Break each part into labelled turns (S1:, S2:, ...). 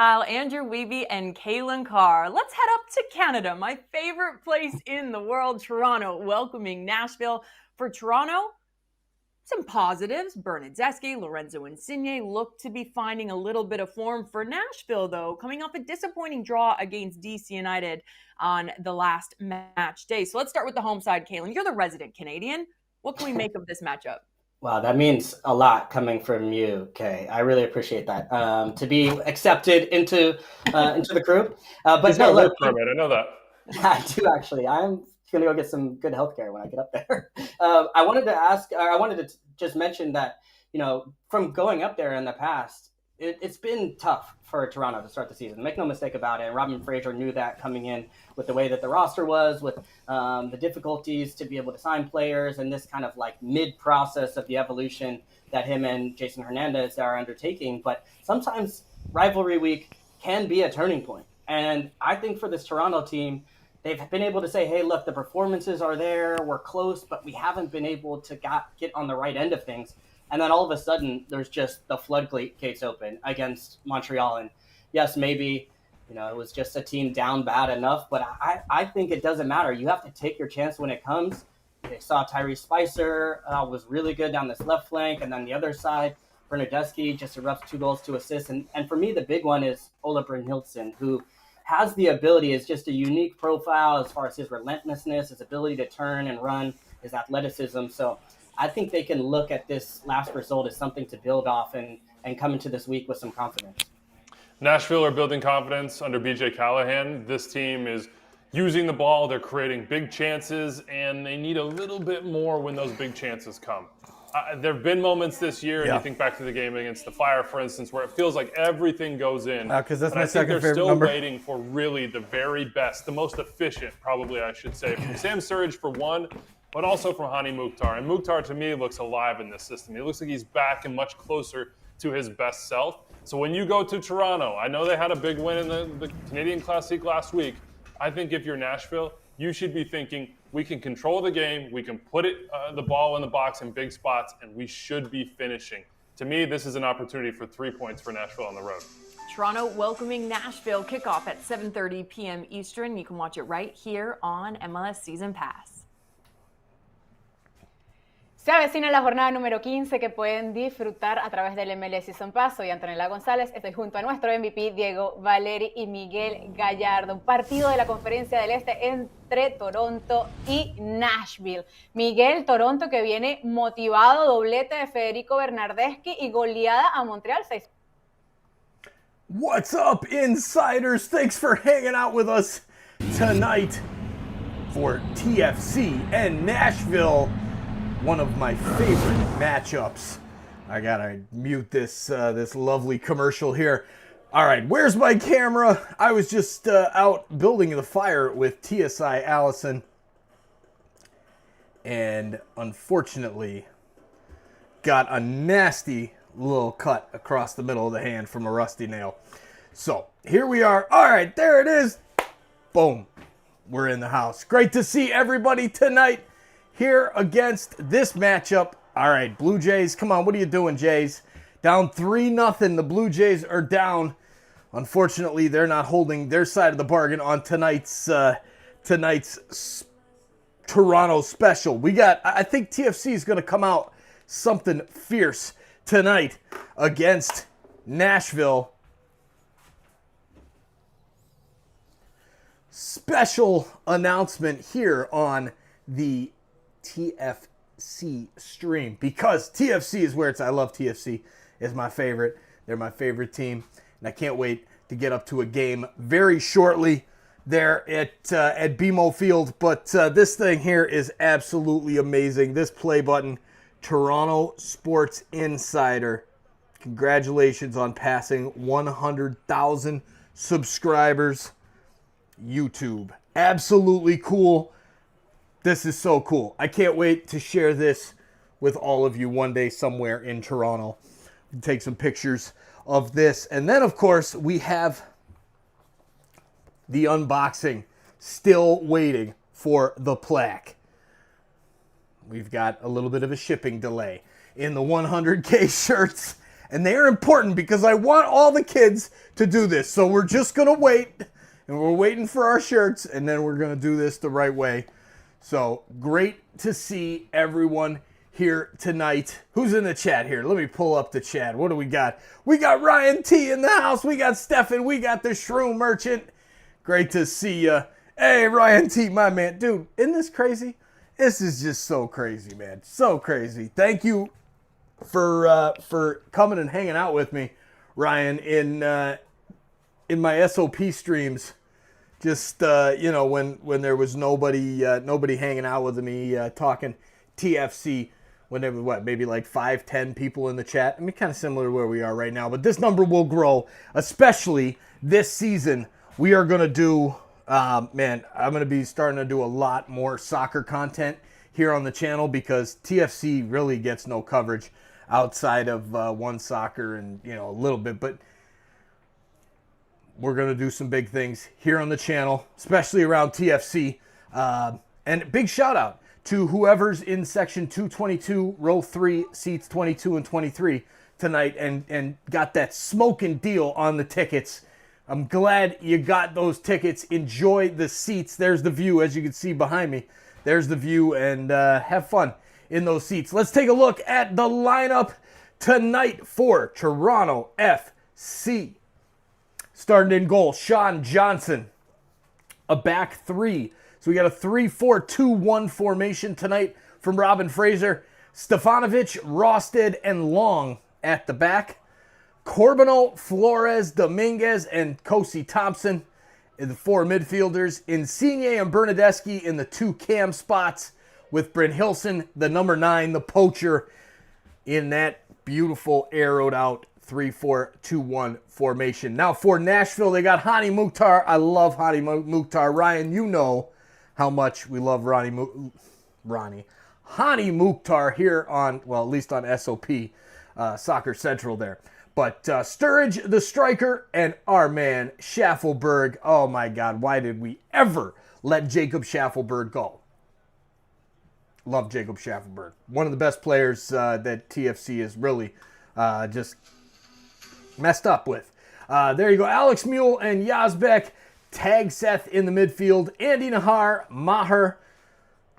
S1: pal Andrew Wiebe and Kaylin Carr. Let's head up to Canada, my favorite place in the world, Toronto, welcoming Nashville. For Toronto, some positives. Bernardeschi, Lorenzo Insigne look to be finding a little bit of form. For Nashville, though, coming off a disappointing draw against DC United on the last match day. So let's start with the home side, Kaylin. You're the resident Canadian. What can we make of this matchup?
S2: Wow, that means a lot coming from you, Kay. I really appreciate that. To be accepted into the group. But
S3: He's got a work permit, I know that.
S2: I do, actually. I'm going to go get some good healthcare when I get up there. I wanted to just mention that, from going up there in the past, it's been tough for Toronto to start the season. Make no mistake about it. Robin Fraser knew that coming in with the way that the roster was, with the difficulties to be able to sign players and this kind of like mid-process of the evolution that him and Jason Hernandez are undertaking. But sometimes rivalry week can be a turning point. And I think for this Toronto team, they've been able to say, hey, look, the performances are there. We're close, but we haven't been able to get on the right end of things. And then all of a sudden, there's just the floodgates open against Montreal. And yes, maybe, it was just a team down bad enough, but I think it doesn't matter. You have to take your chance when it comes. They saw Tyrese Spicer was really good down this left flank. And then the other side, Bernardeschi just erupts 2 goals, 2 assists. And for me, the big one is Ola Brynhildsen, who has the ability, is just a unique profile as far as his relentlessness, his ability to turn and run, his athleticism. So I think they can look at this last result as something to build off and come into this week with some confidence.
S3: Nashville are building confidence under BJ Callahan. This team is using the ball. They're creating big chances, and they need a little bit more when those big chances come. There have been moments this year, and you think back to the game against the Fire, for instance, where it feels like everything goes in.
S4: Because that's my
S3: second
S4: favorite
S3: number.
S4: number.
S3: They're still waiting for really the very best, the most efficient, probably I should say, from Sam Surridge for one, but also from Hani Mukhtar. And Mukhtar, to me, looks alive in this system. He looks like he's back and much closer to his best self. So when you go to Toronto, I know they had a big win in the Canadian Classic last week. I think if you're Nashville, you should be thinking, we can control the game, we can put the ball in the box in big spots, and we should be finishing. To me, this is an opportunity for 3 points for Nashville on the road.
S1: Toronto welcoming Nashville, kickoff at 7:30 p.m. Eastern. You can watch it right here on MLS Season Pass.
S5: Se avecina la jornada número 15 que pueden disfrutar a través del MLS Season Pass. Soy Antonella González, estoy junto a nuestro MVP Diego Valeri y Miguel Gallardo. Un partido de la Conferencia del Este entre Toronto y Nashville. Miguel, Toronto que viene motivado, doblete de Federico Bernardeschi y goleada a Montreal 6.
S4: What's up, insiders? Thanks for hanging out with us tonight for TFC and Nashville. One of my favorite matchups. I gotta mute this lovely commercial here. All right, where's my camera? I was just out building the fire with TSI Allison, and unfortunately got a nasty little cut across the middle of the hand from a rusty nail. So here we are. All right, there it is. Boom. We're in the house. Great to see everybody tonight here against this matchup. All right, Blue Jays, come on, what are you doing, Jays? Down 3-0, the Blue Jays are down. Unfortunately, they're not holding their side of the bargain on tonight's Toronto special. I think TFC is going to come out something fierce tonight against Nashville. Special announcement here on the TFC stream, because TFC is where it's. I love TFC. Is my favorite. They're my favorite team, and I can't wait to get up to a game very shortly there at BMO Field. But this thing here is absolutely amazing. This play button, Toronto Sports Insider. Congratulations on passing 100,000 subscribers. YouTube, absolutely cool. This is so cool. I can't wait to share this with all of you one day somewhere in Toronto. Take some pictures of this. And then, of course, we have the unboxing. Still waiting for the plaque. We've got a little bit of a shipping delay in the 100K shirts And they are important because I want all the kids to do this. So we're just going to wait, and we're waiting for our shirts, and then we're going to do this the right way. So great to see everyone here tonight. Who's in the chat here? Let me pull up the chat. What do we got? We got Ryan T in the house. We got Stefan. We got the Shroom Merchant. Great to see you. Hey, Ryan T, my man. Dude, isn't this crazy? This is just so crazy, man. So crazy. Thank you for coming and hanging out with me, Ryan, in my SOP streams. Just when there was nobody hanging out with me talking TFC, when there was maybe like 5-10 people in the chat. I mean, kind of similar to where we are right now, but this number will grow, especially this season. We are gonna do, I'm gonna be starting to do a lot more soccer content here on the channel because TFC really gets no coverage outside of One Soccer and a little bit, but we're going to do some big things here on the channel, especially around TFC. And big shout out to whoever's in section 222, row 3, seats 22 and 23 tonight and got that smoking deal on the tickets. I'm glad you got those tickets. Enjoy the seats. There's the view, as you can see behind me. There's the view, and have fun in those seats. Let's take a look at the lineup tonight for Toronto FC. Starting in goal, Sean Johnson, a back three. So we got a 3-4-2-1 formation tonight from Robin Fraser. Stefanovic, Rosted, and Long at the back. Corbino, Flores, Dominguez, and Kosi Thompson in the 4 midfielders. Insigne and Bernadeschi in the 2 cam spots with Bryn Hilson, the number 9, the poacher, in that beautiful arrowed out 3-4-2-1 formation. Now for Nashville, they got Hani Mukhtar. I love Hani Mukhtar. Ryan, you know how much we love Hani Mukhtar here on, well, at least on SOP, Soccer Central there. But Sturridge, the striker, and our man, Schaffelberg. Oh my God, why did we ever let Jacob Schaffelberg go? Love Jacob Schaffelberg. One of the best players that TFC has really just messed up with. There you go. Alex Mule and Yazbek. Tag Seth in the midfield. Andy Nahar, Maher,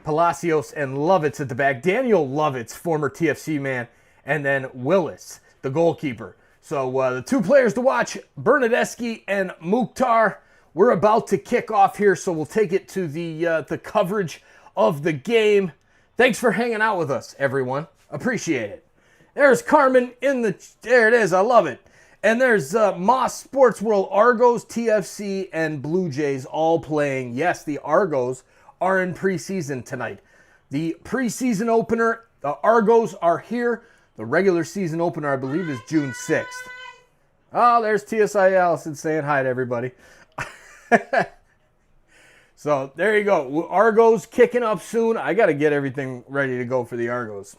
S4: Palacios, and Lovitz at the back. Daniel Lovitz, former TFC man. And then Willis, the goalkeeper. So the 2 players to watch, Bernadeschi and Mukhtar. We're about to kick off here, so we'll take it to the coverage of the game. Thanks for hanging out with us, everyone. Appreciate it. There's Carmen in the... There it is. I love it. And there's Moss Sports World, Argos, TFC, and Blue Jays all playing. Yes, the Argos are in preseason tonight. The preseason opener, the Argos are here. The regular season opener, I believe, is June 6th. Oh, there's TSI Allison saying hi to everybody. So there you go. Argos kicking up soon. I got to get everything ready to go for the Argos.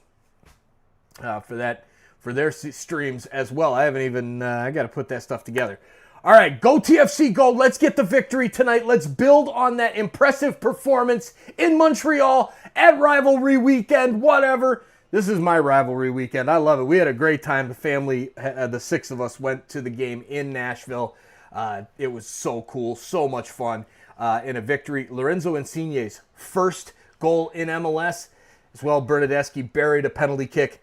S4: For their streams as well. I haven't even, I got to put that stuff together. All right, go TFC, go. Let's get the victory tonight. Let's build on that impressive performance in Montreal at rivalry weekend, whatever. This is my rivalry weekend. I love it. We had a great time. The family, the 6 of us went to the game in Nashville. It was so cool, so much fun. In a victory, Lorenzo Insigne's first goal in MLS. As well, Bernadeschi buried a penalty kick.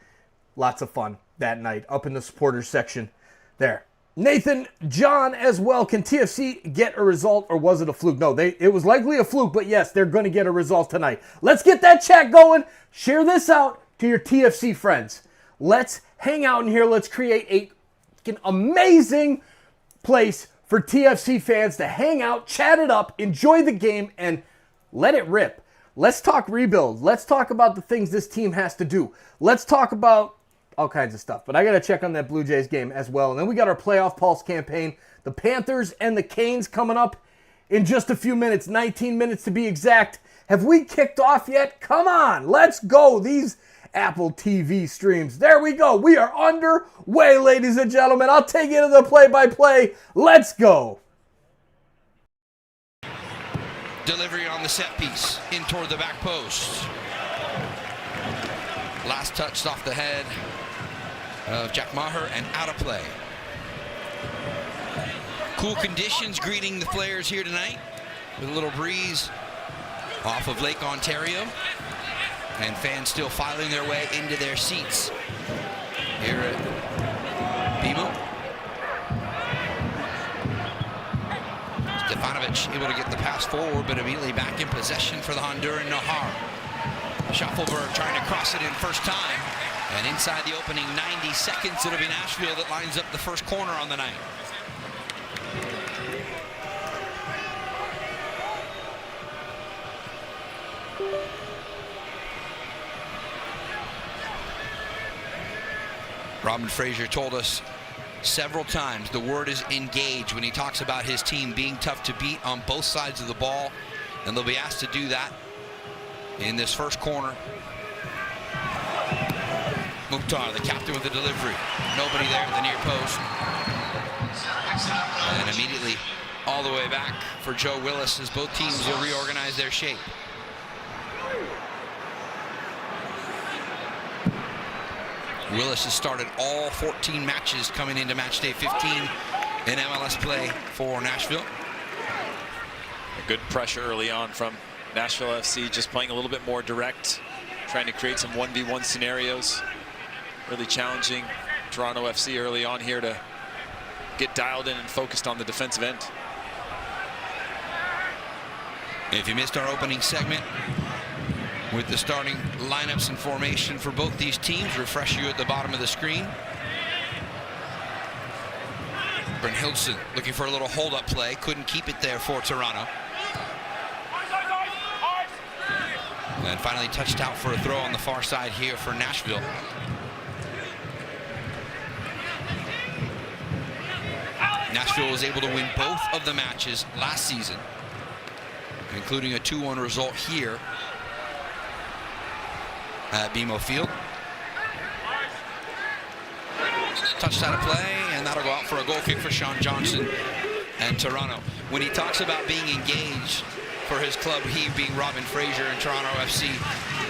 S4: Lots of fun that night up in the supporters section there. Nathan John as well. Can TFC get a result, or was it a fluke? No, it was likely a fluke, but yes, they're going to get a result tonight. Let's get that chat going. Share this out to your TFC friends. Let's hang out in here. Let's create an amazing place for TFC fans to hang out, chat it up, enjoy the game, and let it rip. Let's talk rebuild. Let's talk about the things this team has to do. Let's talk about all kinds of stuff. But I got to check on that Blue Jays game as well. And then we got our Playoff Pulse campaign. The Panthers and the Canes coming up in just a few minutes, 19 minutes to be exact. Have we kicked off yet? Come on, let's go. These Apple TV streams. There we go. We are underway, ladies and gentlemen. I'll take you to the play-by-play. Let's go.
S6: Delivery on the set piece, in toward the back post. Last touched off the head of Jack Maher and out of play. Cool conditions greeting the players here tonight with a little breeze off of Lake Ontario, and fans still filing their way into their seats here at BMO. Stefanovic able to get the pass forward, but immediately back in possession for the Honduran Nahar. Schaffelberg trying to cross it in first time, and inside the opening 90 seconds, it'll be Nashville that lines up the first corner on the night. Robin Fraser told us several times the word is engage when he talks about his team being tough to beat on both sides of the ball, and they'll be asked to do that in this first corner. Mukhtar, the captain with the delivery. Nobody there at the near post. And immediately all the way back for Joe Willis as both teams will reorganize their shape. Willis has started all 14 matches coming into match day 15 in MLS play for Nashville.
S7: A good pressure early on from Nashville FC, just playing a little bit more direct, trying to create some 1v1 scenarios. Really challenging Toronto FC early on here to get dialed in and focused on the defensive end.
S6: If you missed our opening segment with the starting lineups and formation for both these teams, refresh you at the bottom of the screen. Brent Hildson looking for a little hold-up play, couldn't keep it there for Toronto. And finally touched out for a throw on the far side here for Nashville. Nashville was able to win both of the matches last season, including a 2-1 result here at BMO Field. Touched out of play, and that'll go out for a goal kick for Sean Johnson and Toronto. When he talks about being engaged for his club, he being Robin Fraser and Toronto FC,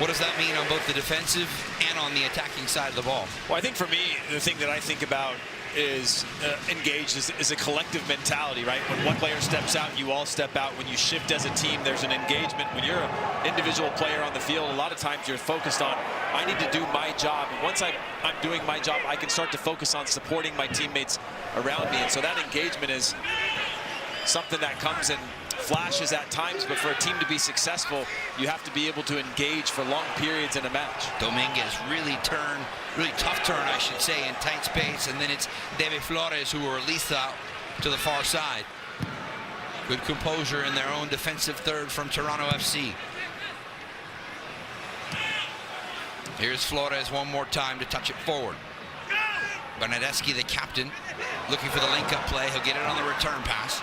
S6: what does that mean on both the defensive and on the attacking side of the ball?
S7: Well, I think for me, the thing that I think about is engaged is a collective mentality, right? When one player steps out, you all step out. When you shift as a team, there's an engagement. When you're an individual player on the field, a lot of times you're focused on, I need to do my job. And once I'm doing my job, I can start to focus on supporting my teammates around me. And so that engagement is something that comes in flashes at times, but for a team to be successful, you have to be able to engage for long periods in a match.
S6: Dominguez really tough turn, I should say, in tight space, and then it's David Flores who will release out to the far side. Good composure in their own defensive third from Toronto FC. Here's Flores one more time to touch it forward. Bernadeschi, the captain, looking for the link-up play. He'll get it on the return pass.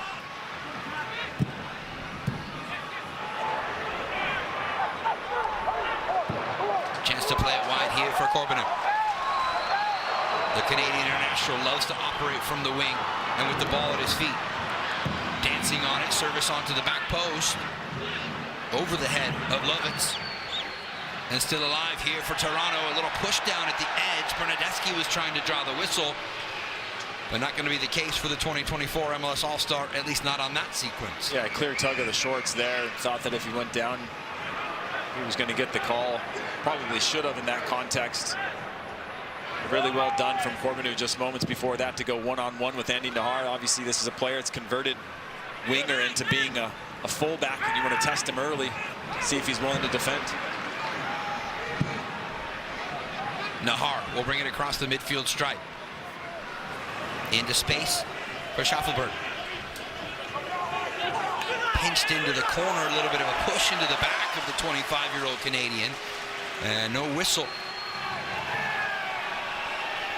S6: Chance to play it wide here for Corbeanu. The Canadian international loves to operate from the wing and with the ball at his feet. Dancing on it, service onto the back post. Over the head of Lovitz. And still alive here for Toronto. A little push down at the edge. Bernadeschi was trying to draw the whistle, but not going to be the case for the 2024 MLS All-Star, at least not on that sequence.
S7: Yeah, clear tug of the shorts there. Thought that if he went down, he was going to get the call. Probably should have in that context. Really well done from Corbeanu just moments before that to go one-on-one with Andy Nahar. Obviously, this is a player that's converted winger into being a fullback, and you want to test him early, see if he's willing to defend.
S6: Nahar will bring it across the midfield stripe. Into space for Schaffelberg. Pinched into the corner, a little bit of a push into the back of the 25-year-old Canadian. And no whistle.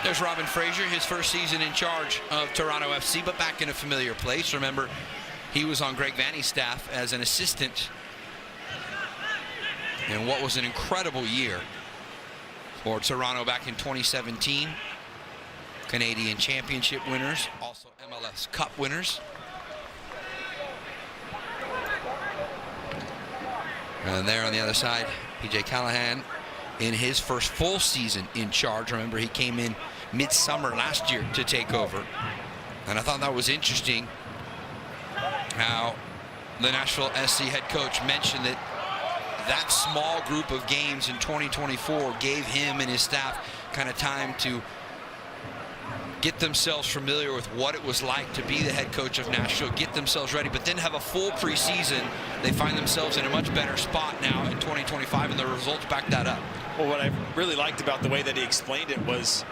S6: There's Robin Fraser, his first season in charge of Toronto FC, but back in a familiar place. Remember, he was on Greg Vanney's staff as an assistant in what was an incredible year for Toronto back in 2017. Canadian Championship winners, also MLS Cup winners. And there on the other side, PJ Callahan in his first full season in charge. Remember, he came in midsummer last year to take over. And I thought that was interesting how the Nashville SC head coach mentioned that that small group of games in 2024 gave him and his staff kind of time to get themselves familiar with what it was like to be the head coach of Nashville, get themselves ready, but then have a full preseason. They find themselves in a much better spot now in 2025, and the results back that up.
S7: Well, what I really liked about the way that he explained it was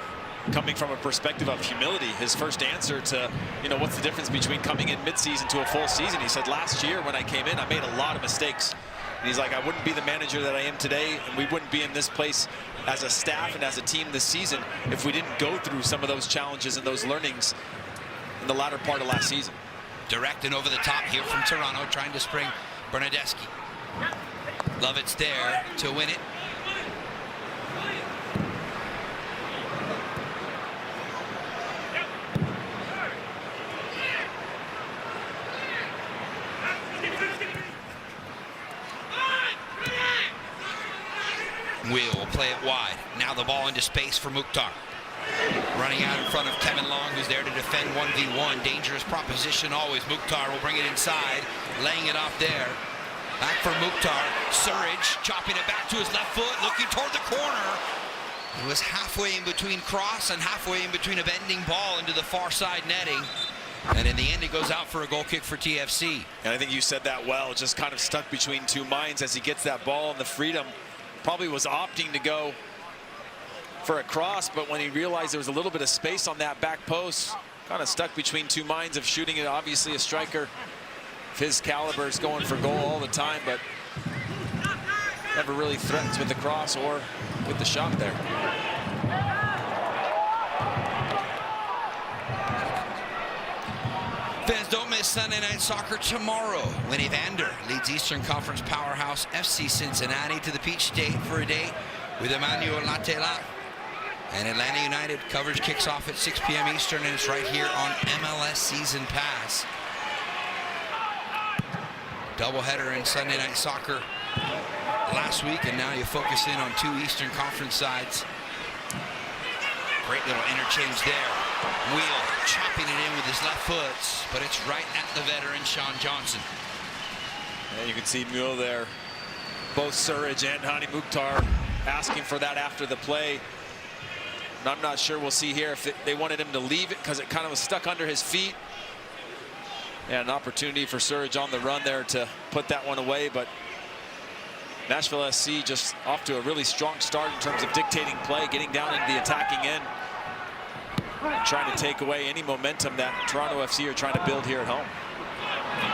S7: coming from a perspective of humility. His first answer to, what's the difference between coming in midseason to a full season? He said, last year when I came in, I made a lot of mistakes. And he's like, I wouldn't be the manager that I am today, and we wouldn't be in this place as a staff and as a team this season if we didn't go through some of those challenges and those learnings in the latter part of last season.
S6: Direct and over the top here from Toronto, trying to spring Bernadeschi. Lovett's there to win it. Wheel will play it wide. Now the ball into space for Mukhtar. Running out in front of Kevin Long, who's there to defend 1v1. Dangerous proposition always. Mukhtar will bring it inside, laying it off there. Back for Mukhtar. Surridge chopping it back to his left foot, looking toward the corner. It was halfway in between cross and halfway in between a bending ball into the far side netting. And in the end, it goes out for a goal kick for TFC.
S7: And I think you said that well, just kind of stuck between two minds as he gets that ball and the freedom. Probably was opting to go for a cross, but when he realized there was a little bit of space on that back post, kind of stuck between two minds of shooting it. Obviously a striker of his caliber is going for goal all the time, but never really threatens with the cross or with the shot there.
S6: Fans, don't miss Sunday Night Soccer tomorrow when Evander leads Eastern Conference powerhouse FC Cincinnati to the Peach State for a date with Emmanuel Latela. And Atlanta United coverage kicks off at 6 p.m. Eastern, and it's right here on MLS Season Pass. Doubleheader in Sunday Night Soccer last week, and now you focus in on two Eastern Conference sides. Great little interchange there. Wheel chopping it in with his left foot, but it's right at the veteran Sean Johnson.
S7: And you can see Mule there. Both Surridge and Hani Mukhtar asking for that after the play. And I'm not sure we'll see here if they wanted him to leave it because it kind of was stuck under his feet. And an opportunity for Surridge on the run there to put that one away, but Nashville SC just off to a really strong start in terms of dictating play, getting down into the attacking end, trying to take away any momentum that Toronto FC are trying to build here at home.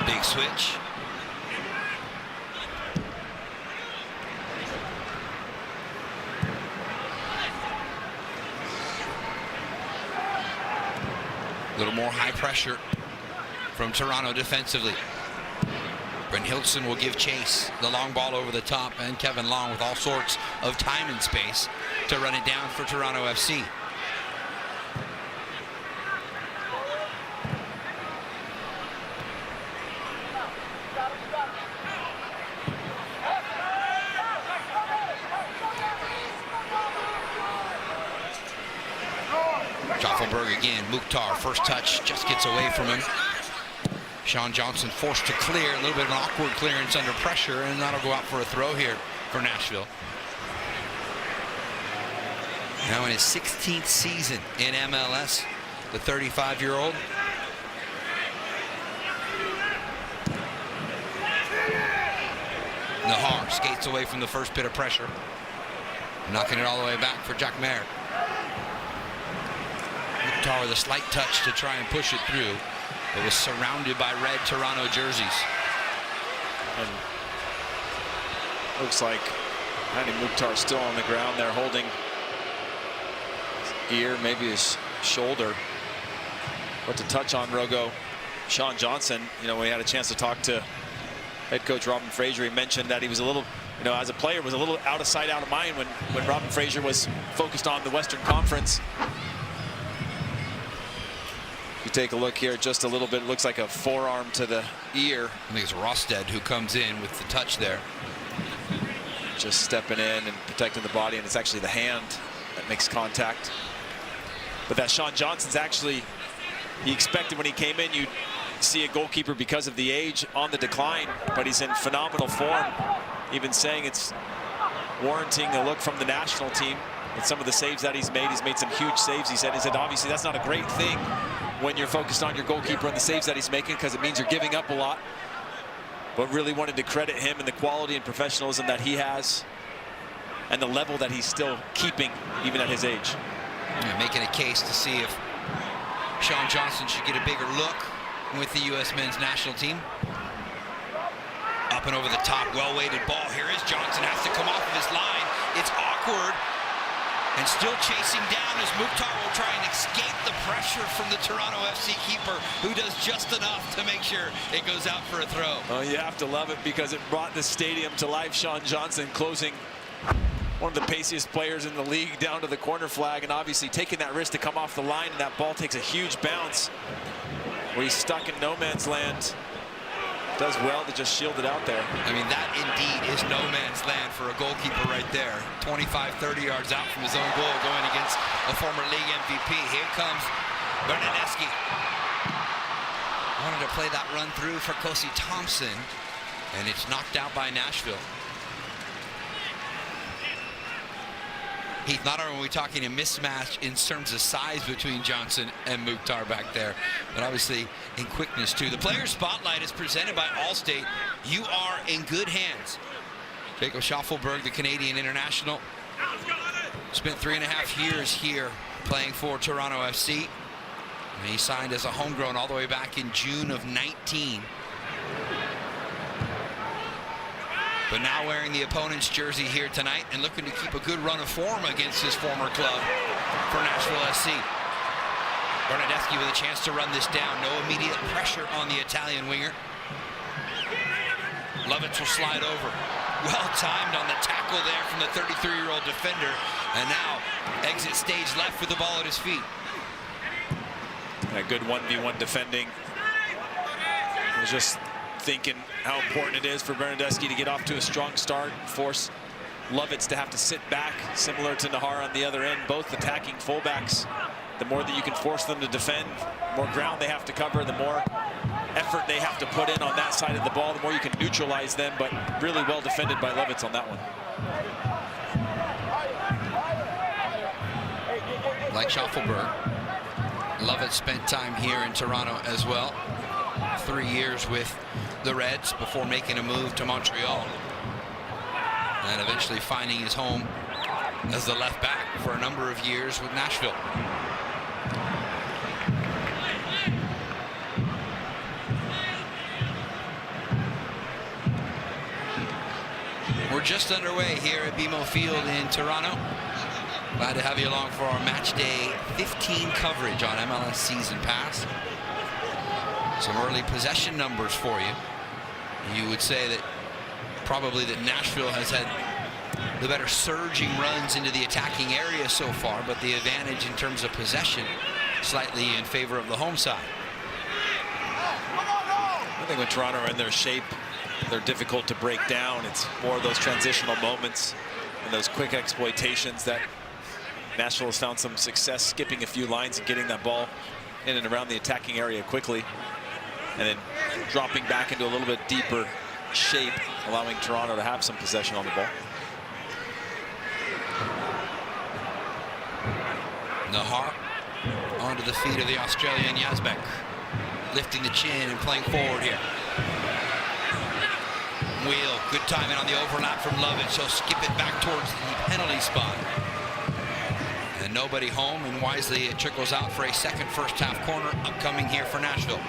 S6: Big switch. A little more high pressure from Toronto defensively. Brent Hilton will give chase. The long ball over the top, and Kevin Long with all sorts of time and space to run it down for Toronto FC. Schaffelberg again. Mukhtar, first touch, just gets away from him. Sean Johnson forced to clear, a little bit of an awkward clearance under pressure, and that'll go out for a throw here for Nashville. Now in his 16th season in MLS, the 35-year-old. Nahar skates away from the first bit of pressure, knocking it all the way back for Jack Mayer. Mukhtar with a slight touch to try and push it through. It was surrounded by red Toronto jerseys.
S7: And looks like Hani Mukhtar still on the ground there, holding his ear, maybe his shoulder. But to touch on Rogo, Sean Johnson, we had a chance to talk to head coach Robin Fraser. He mentioned that he was a little, as a player, was a little out of sight, out of mind when Robin Fraser was focused on the Western Conference. You take a look here, just a little bit. It looks like a forearm to the ear.
S6: I think it's Rosted who comes in with the touch there.
S7: Just stepping in and protecting the body, and it's actually the hand that makes contact. But that Sean Johnson's actually, he expected when he came in, you'd see a goalkeeper because of the age on the decline, but he's in phenomenal form. Even saying it's warranting a look from the national team with some of the saves that he's made. He's made some huge saves. He said obviously that's not a great thing when you're focused on your goalkeeper and the saves that he's making, because it means you're giving up a lot. But really wanted to credit him and the quality and professionalism that he has and the level that he's still keeping even at his age.
S6: Yeah, making a case to see if Sean Johnson should get a bigger look with the U.S. men's national team. Up and over the top, well-weighted ball. Here is Johnson, has to come off of his line. It's awkward, and still chasing down as Mukhtar will try and escape the pressure from the Toronto FC keeper, who does just enough to make sure it goes out for a throw.
S7: Oh, you have to love it because it brought the stadium to life. Sean Johnson closing one of the paciest players in the league down to the corner flag, and obviously taking that risk to come off the line, and that ball takes a huge bounce where he's stuck in no man's land. Does well to just shield it out there.
S6: I mean, that indeed is no man's land for a goalkeeper right there. 25-30 yards out from his own goal, going against a former league MVP. Here comes Bernardeschi. Wanted to play that run through for Kosi Thompson, and it's knocked out by Nashville. Heath, not only are we talking a mismatch in terms of size between Johnson and Mukhtar back there, but obviously in quickness too. The player spotlight is presented by Allstate. You are in good hands. Jacob Schaffelberg, the Canadian international, spent 3.5 years here playing for Toronto FC. And he signed as a homegrown all the way back in June of 19. But now wearing the opponent's jersey here tonight and looking to keep a good run of form against his former club for Nashville SC. Bernardeschi with a chance to run this down. No immediate pressure on the Italian winger. Lovitz will slide over. Well timed on the tackle there from the 33-year-old defender. And now exit stage left with the ball at his feet.
S7: A good 1v1 defending. It was just thinking how important it is for Bernardeschi to get off to a strong start, force Lovitz to have to sit back, similar to Nahar on the other end. Both attacking fullbacks, the more that you can force them to defend, the more ground they have to cover, the more effort they have to put in on that side of the ball, the more you can neutralize them. But really well defended by Lovitz on that one.
S6: Like Schaffelberg, Lovitz spent time here in Toronto as well. 3 years with the Reds before making a move to Montreal, and eventually finding his home as the left back for a number of years with Nashville. We're just underway here at BMO Field in Toronto. Glad to have you along for our match day 15 coverage on MLS Season Pass. Some early possession numbers for you. You would say that probably that Nashville has had the better surging runs into the attacking area so far, but the advantage in terms of possession slightly in favor of the home side.
S7: I think when Toronto are in their shape, they're difficult to break down. It's more of those transitional moments and those quick exploitations that Nashville has found some success skipping a few lines and getting that ball in and around the attacking area quickly, and then dropping back into a little bit deeper shape, allowing Toronto to have some possession on the ball.
S6: Nahar onto the feet of the Australian Yazbek, lifting the chin and playing forward here. Wheel, good timing on the overlap from Lovitz. He'll skip it back towards the penalty spot. And nobody home, and wisely it trickles out for a second first half corner upcoming here for Nashville.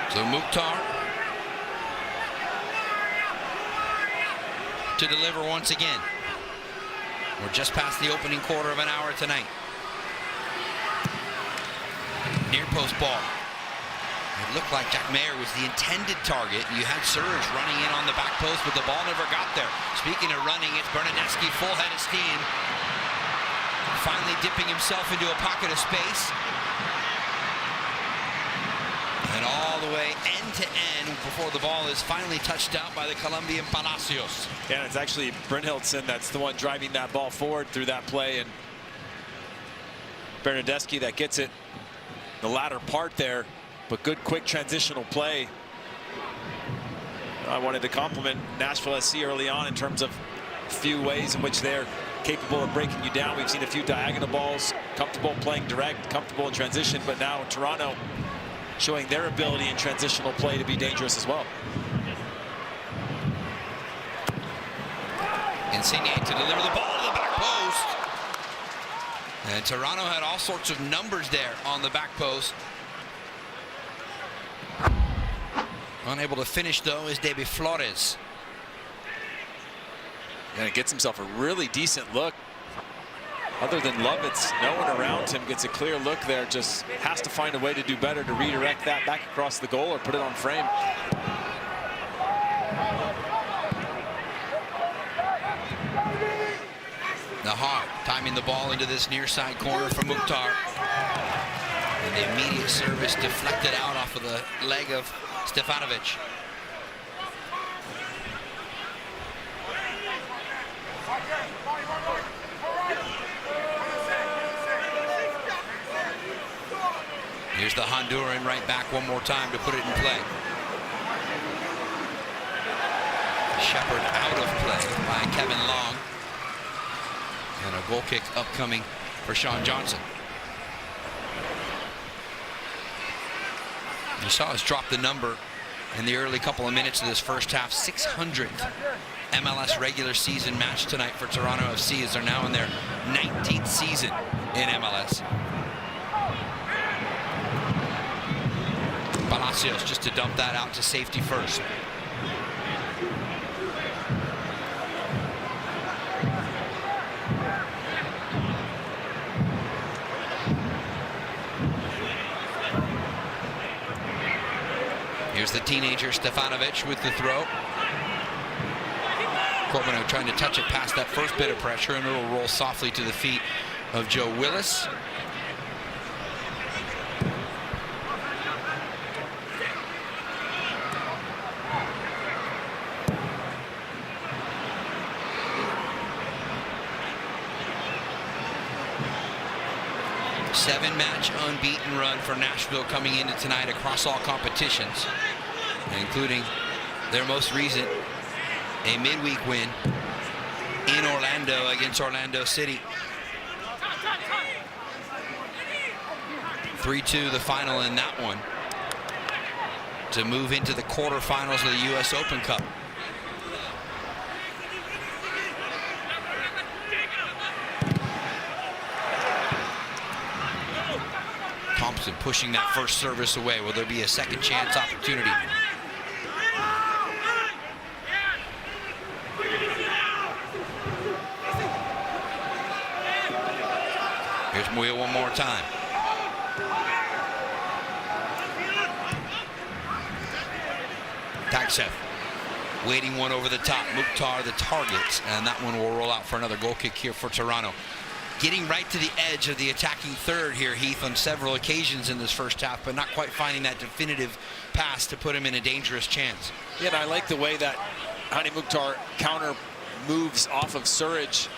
S6: So Mukhtar to deliver once again. We're just past the opening quarter of an hour tonight. Near post ball. It looked like Jack Mayer was the intended target. You had Surge running in on the back post, but the ball never got there. Speaking of running, it's Bernardeschi, full head of steam. finally dipping himself into a pocket of space. And all the way end to end before the ball is finally touched out by the Colombian Palacios.
S7: Yeah, it's actually Brynhildsen that's the one driving that ball forward through that play, and Bernardeschi that gets it the latter part there, but good quick transitional play. I wanted to compliment Nashville SC early on in terms of a few ways in which they're capable of breaking you down. We've seen a few diagonal balls, comfortable playing direct, comfortable in transition, but now Toronto showing their ability in transitional play to be dangerous as well.
S6: Insigne to deliver the ball to the back post. And Toronto had all sorts of numbers there on the back post. Unable to finish, though, is David Flores.
S7: And it gets himself a really decent look. Other than Lovitz, no one around him gets a clear look there. Just has to find a way to do better to redirect that back across the goal or put it on frame.
S6: Nahar timing the ball into this near side corner for Mukhtar. And the immediate service deflected out off of the leg of Stefanovic. Here's the Honduran right back one more time to put it in play. Shepard out of play by Kevin Long. And a goal kick upcoming for Sean Johnson. You saw us drop the number in the early couple of minutes of this first half. 600th MLS regular season match tonight for Toronto FC, as they're now in their 19th season in MLS. Palacios just to dump that out to safety first. Here's the teenager Stefanovic with the throw. Corbino trying to touch it past that first bit of pressure, and it'll roll softly to the feet of Joe Willis. Seven-match unbeaten run for Nashville coming into tonight across all competitions, including their most recent, a midweek win in Orlando against Orlando City. 3-2 the final in that one to move into the quarterfinals of the U.S. Open Cup. Thompson pushing that first service away. Will there be a second chance opportunity? Here's Muya one more time. Taksev waiting one over the top. Mukhtar the target, and that one will roll out for another goal kick here for Toronto. Getting right to the edge of the attacking third here, Heath, on several occasions in this first half, but not quite finding that definitive pass to put him in a dangerous chance.
S7: Yeah, and I like the way that Hani Mukhtar counter moves off of Surridge.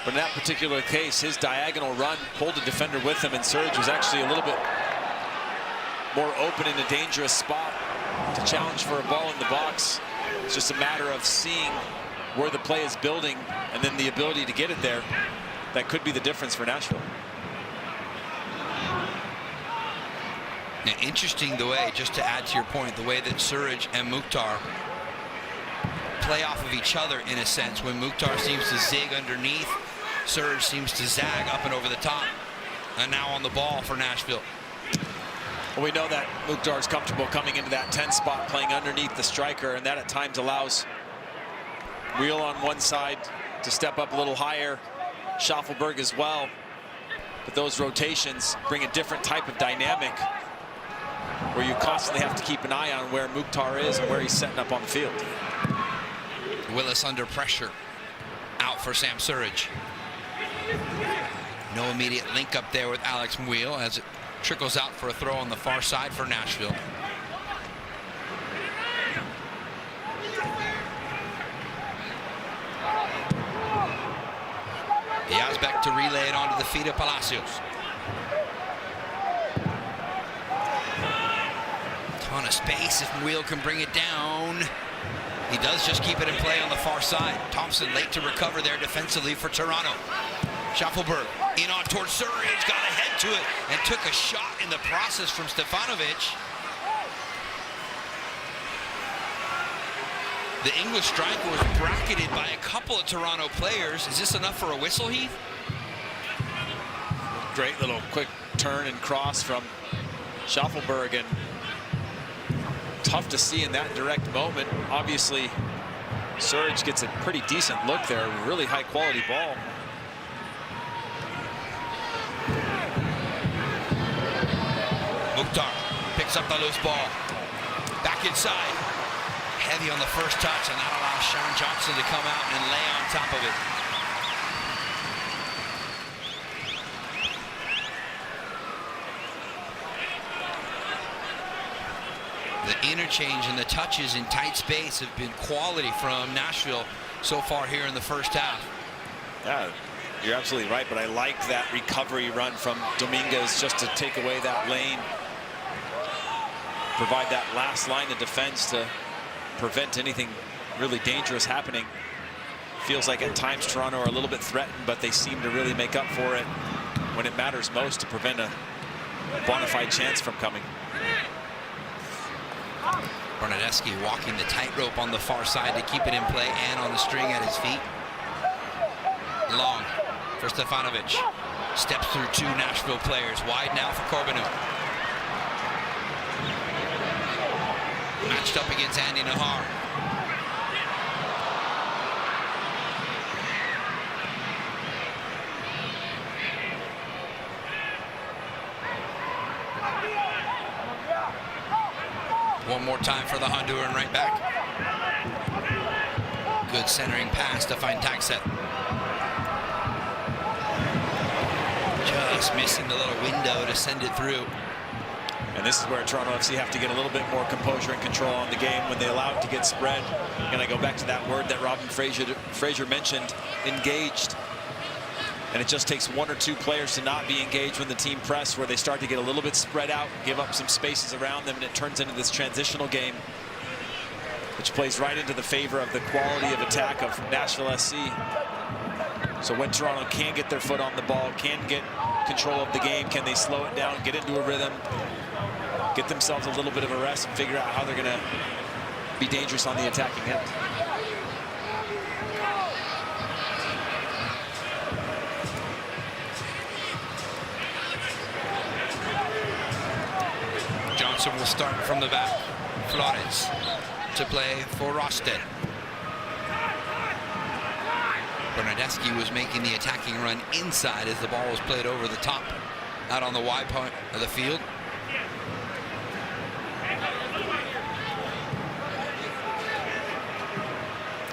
S7: But in that particular case, his diagonal run pulled a defender with him, and Surridge was actually a little bit more open in a dangerous spot to challenge for a ball in the box. It's just a matter of seeing where the play is building and then the ability to get it there. That could be the difference for Nashville.
S6: Now, interesting the way, just to add to your point, the way that Surridge and Mukhtar play off of each other in a sense. When Mukhtar seems to zig underneath, Surridge seems to zag up and over the top. And now on the ball for Nashville.
S7: Well, we know that Mukhtar's comfortable coming into that 10 spot, playing underneath the striker, and that at times allows Wheel on one side to step up a little higher, Schaffelberg as well. But those rotations bring a different type of dynamic where you constantly have to keep an eye on where Mukhtar is and where he's setting up on the field. Willis
S6: under pressure. Out for Sam Surridge. No immediate link up there with Alex Muil as it trickles out for a throw on the far side for Nashville. Yazbek to relay it onto the feet of Palacios. Ton of space if Muil can bring it down. He does just keep it in play on the far side. Thompson late to recover there defensively for Toronto. Schaffelberg in on towards Surridge, got ahead to it and took a shot in the process from Stefanovic. The English striker was bracketed by a couple of Toronto players. Is this enough for a whistle, Heath?
S7: Great little quick turn and cross from Schaffelberg, and tough to see in that direct moment. Obviously, Surridge gets a pretty decent look there. Really high quality ball.
S6: Mukhtar picks up the loose ball. Back inside. Heavy on the first touch, and that allows Sean Johnson to come out and lay on top of it. The interchange and the touches in tight space have been quality from Nashville so far here in the first half.
S7: Yeah, you're absolutely right, but I like that recovery run from Dominguez just to take away that lane. Provide that last line of defense to prevent anything really dangerous happening. Feels like at times Toronto are a little bit threatened, but they seem to really make up for it when it matters most to prevent a bona fide chance from coming.
S6: Bernadeschi walking the tightrope on the far side to keep it in play and on the string at his feet. Long for Stefanovic. Steps through two Nashville players. Wide now for Corbeanu. Matched up against Andy Nahar. One more time for the Honduran right back. Good centering pass to find Taxet. Just missing the little window to send it through.
S7: And this is where Toronto FC have to get a little bit more composure and control on the game when they allow it to get spread. And I go back to that word that Robin Fraser mentioned, engaged. And it just takes one or two players to not be engaged when the team press, where they start to get a little bit spread out, give up some spaces around them, and it turns into this transitional game, which plays right into the favor of the quality of attack of Nashville SC. So when Toronto can get their foot on the ball, can get control of the game, can they slow it down, get into a rhythm, get themselves a little bit of a rest, and figure out how they're going to be dangerous on the attacking end.
S6: Johnson will start from the back. Flores to play for Rosted. Bernadeschi was making the attacking run inside as the ball was played over the top, out on the wide part of the field.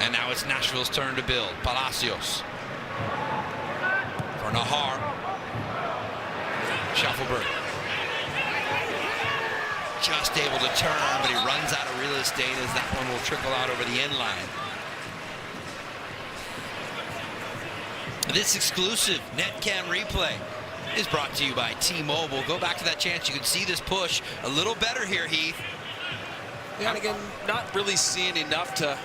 S6: And now it's Nashville's turn to build. Palacios for Nahar. Schaffelberg just able to turn, but he runs out of real estate as that one will trickle out over the end line. This exclusive NetCam replay is brought to you by T-Mobile. Go back to that chance. You can see this push a little better here, Heath.
S7: Yeah, and again, not really seeing enough to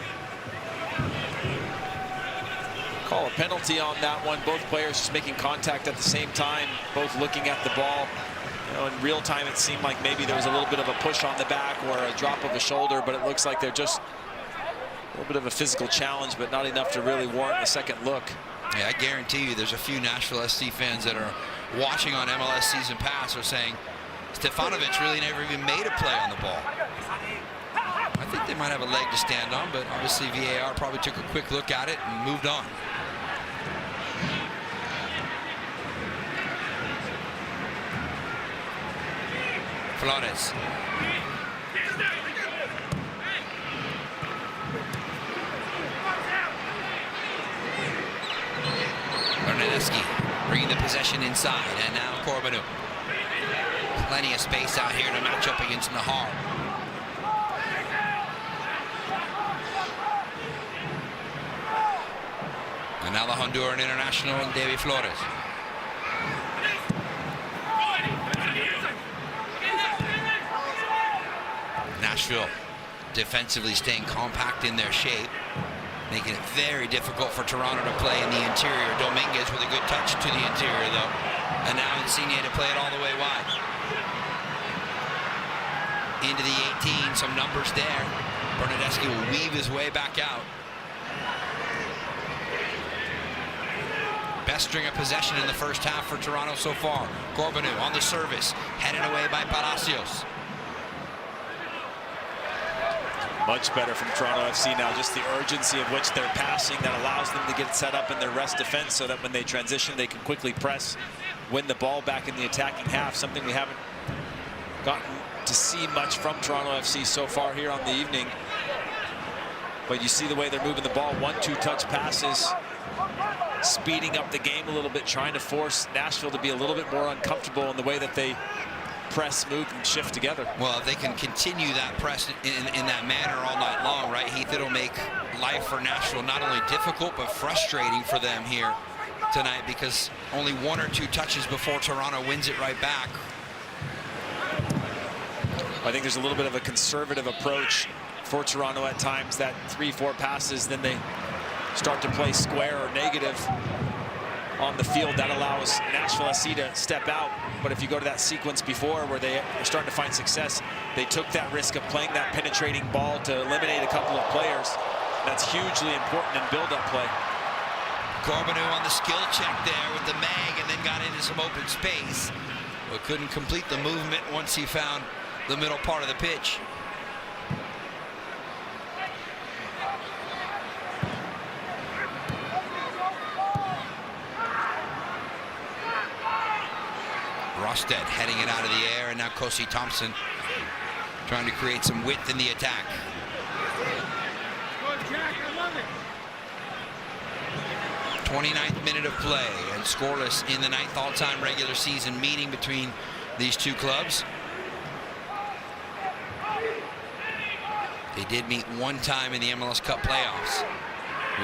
S7: call a penalty on that one. Both players just making contact at the same time, both looking at the ball. You know, in real time, it seemed like maybe there was a little bit of a push on the back or a drop of a shoulder, but it looks like they're just a little bit of a physical challenge, but not enough to really warrant a second look.
S6: Yeah, I guarantee you there's a few Nashville SC fans that are watching on MLS Season Pass are saying Stefanovic really never even made a play on the ball. I think they might have a leg to stand on, but obviously VAR probably took a quick look at it and moved on. Flores. Bernadeschi Bringing the possession inside, and now Corbinu. Plenty of space out here to match up against Nahar. And now the Honduran international, David Flores. Nashville defensively staying compact in their shape, making it very difficult for Toronto to play in the interior. Dominguez with a good touch to the interior, though. And now Insigne to play it all the way wide. Into the 18, some numbers there. Bernadeschi will weave his way back out. Best string of possession in the first half for Toronto so far. Corbinu on the service, headed away by Palacios.
S7: Much better from Toronto FC now, just the urgency of which they're passing that allows them to get set up in their rest defense so that when they transition, they can quickly press, win the ball back in the attacking half, something we haven't gotten to see much from Toronto FC so far here on the evening. But you see the way they're moving the ball, 1-2 touch passes, speeding up the game a little bit, trying to force Nashville to be a little bit more uncomfortable in the way that they press, move, and shift together.
S6: Well, if they can continue that press in that manner all night long, right, Heath, it'll make life for Nashville not only difficult but frustrating for them here tonight, because only 1 or 2 touches before Toronto wins it right back.
S7: I think there's a little bit of a conservative approach for Toronto at times, that 3-4 passes, then they start to play square or negative on the field. That allows Nashville SC to step out. But if you go to that sequence before where they are starting to find success, they took that risk of playing that penetrating ball to eliminate a couple of players. That's hugely important in build-up play.
S6: Corbinu on the skill check there with the mag, and then got into some open space, but couldn't complete the movement once he found the middle part of the pitch. Rosted heading it out of the air, and now Kosi Thompson trying to create some width in the attack. The 29th minute of play and scoreless in the 9th all-time regular season meeting between these two clubs. They did meet one time in the MLS Cup playoffs,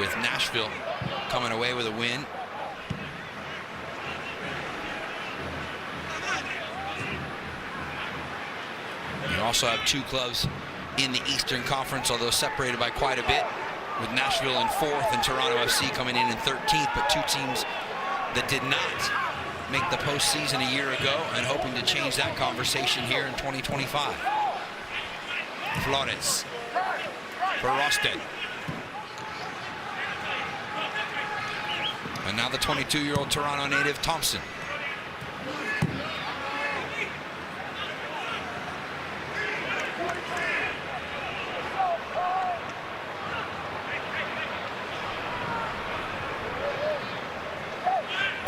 S6: with Nashville coming away with a win. You also have 2 clubs in the Eastern Conference, although separated by quite a bit, with Nashville in 4th and Toronto FC coming in 13th, but 2 teams that did not make the postseason a year ago and hoping to change that conversation here in 2025. Flores for Rosted. And now the 22-year-old Toronto native Thompson.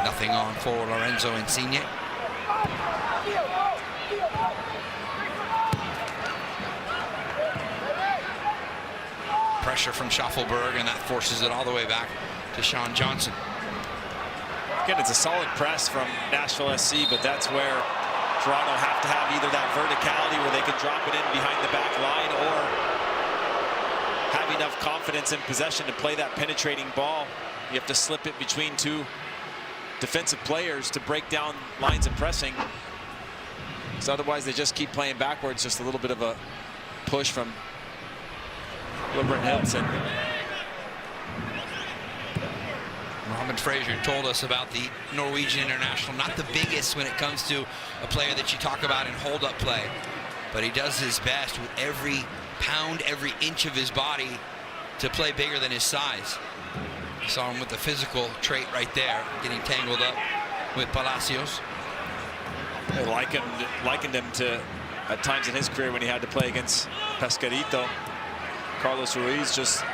S6: Nothing on for Lorenzo Insigne. Pressure from Schaffelberg, and that forces it all the way back to Sean Johnson.
S7: Again, it's a solid press from Nashville SC, but that's where Toronto have to have either that verticality where they can drop it in behind the back line, or have enough confidence in possession to play that penetrating ball. You have to slip it between 2 defensive players to break down lines of pressing. So otherwise they just keep playing backwards. Just a little bit of a push from Liebert Hilton.
S6: Mohamed Fraser told us about the Norwegian international, not the biggest when it comes to a player that you talk about in hold-up play, but he does his best with every pound, every inch of his body to play bigger than his size. You saw him with the physical trait right there, getting tangled up with Palacios.
S7: They likened him to, at times in his career, when he had to play against Pescarito. Carlos Ruiz, just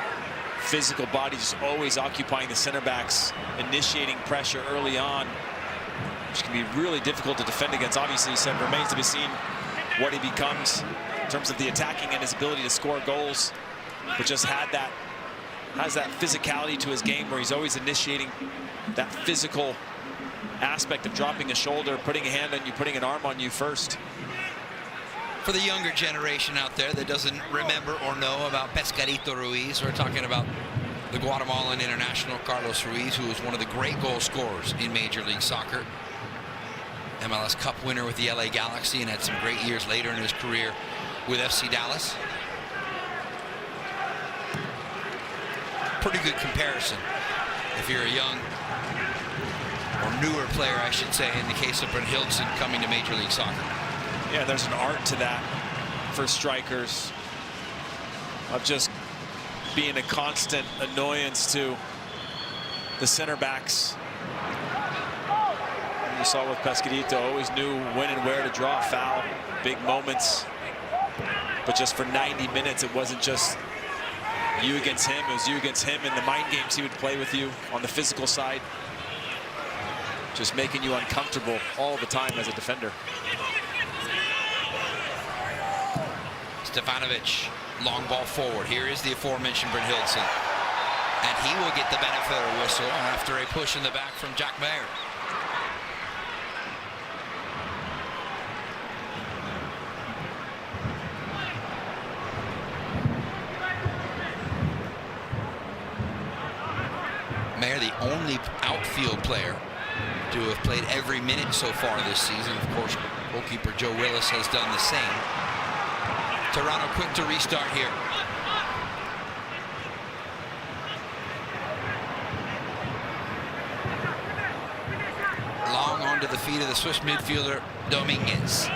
S7: physical body, just always occupying the center backs, initiating pressure early on, which can be really difficult to defend against. Obviously, he said remains to be seen what he becomes in terms of the attacking and his ability to score goals, but just has that physicality to his game where he's always initiating that physical aspect of dropping a shoulder, putting a hand on you, putting an arm on you first.
S6: For the younger generation out there that doesn't remember or know about Pescadito Ruiz, we're talking about the Guatemalan international Carlos Ruiz, who was one of the great goal scorers in Major League Soccer. MLS Cup winner with the LA Galaxy and had some great years later in his career with FC Dallas. Pretty good comparison if you're a young or newer player, I should say, in the case of Brynhildsen coming to Major League Soccer.
S7: Yeah, there's an art to that for strikers of just being a constant annoyance to the center backs. And you saw with Pescadito, always knew when and where to draw a foul, big moments. But just for 90 minutes, it wasn't just you against him, it was you against him in the mind games he would play with you on the physical side. Just making you uncomfortable all the time as a defender.
S6: Stefanovic, long ball forward. Here is the aforementioned Brynhildsen. And he will get the benefit of a whistle after a push in the back from Jack Mayer. Mayer, the only outfield player to have played every minute so far this season. Of course, goalkeeper Joe Willis has done the same. Toronto quick to restart here. Long onto the feet of the Swiss midfielder Dominguez.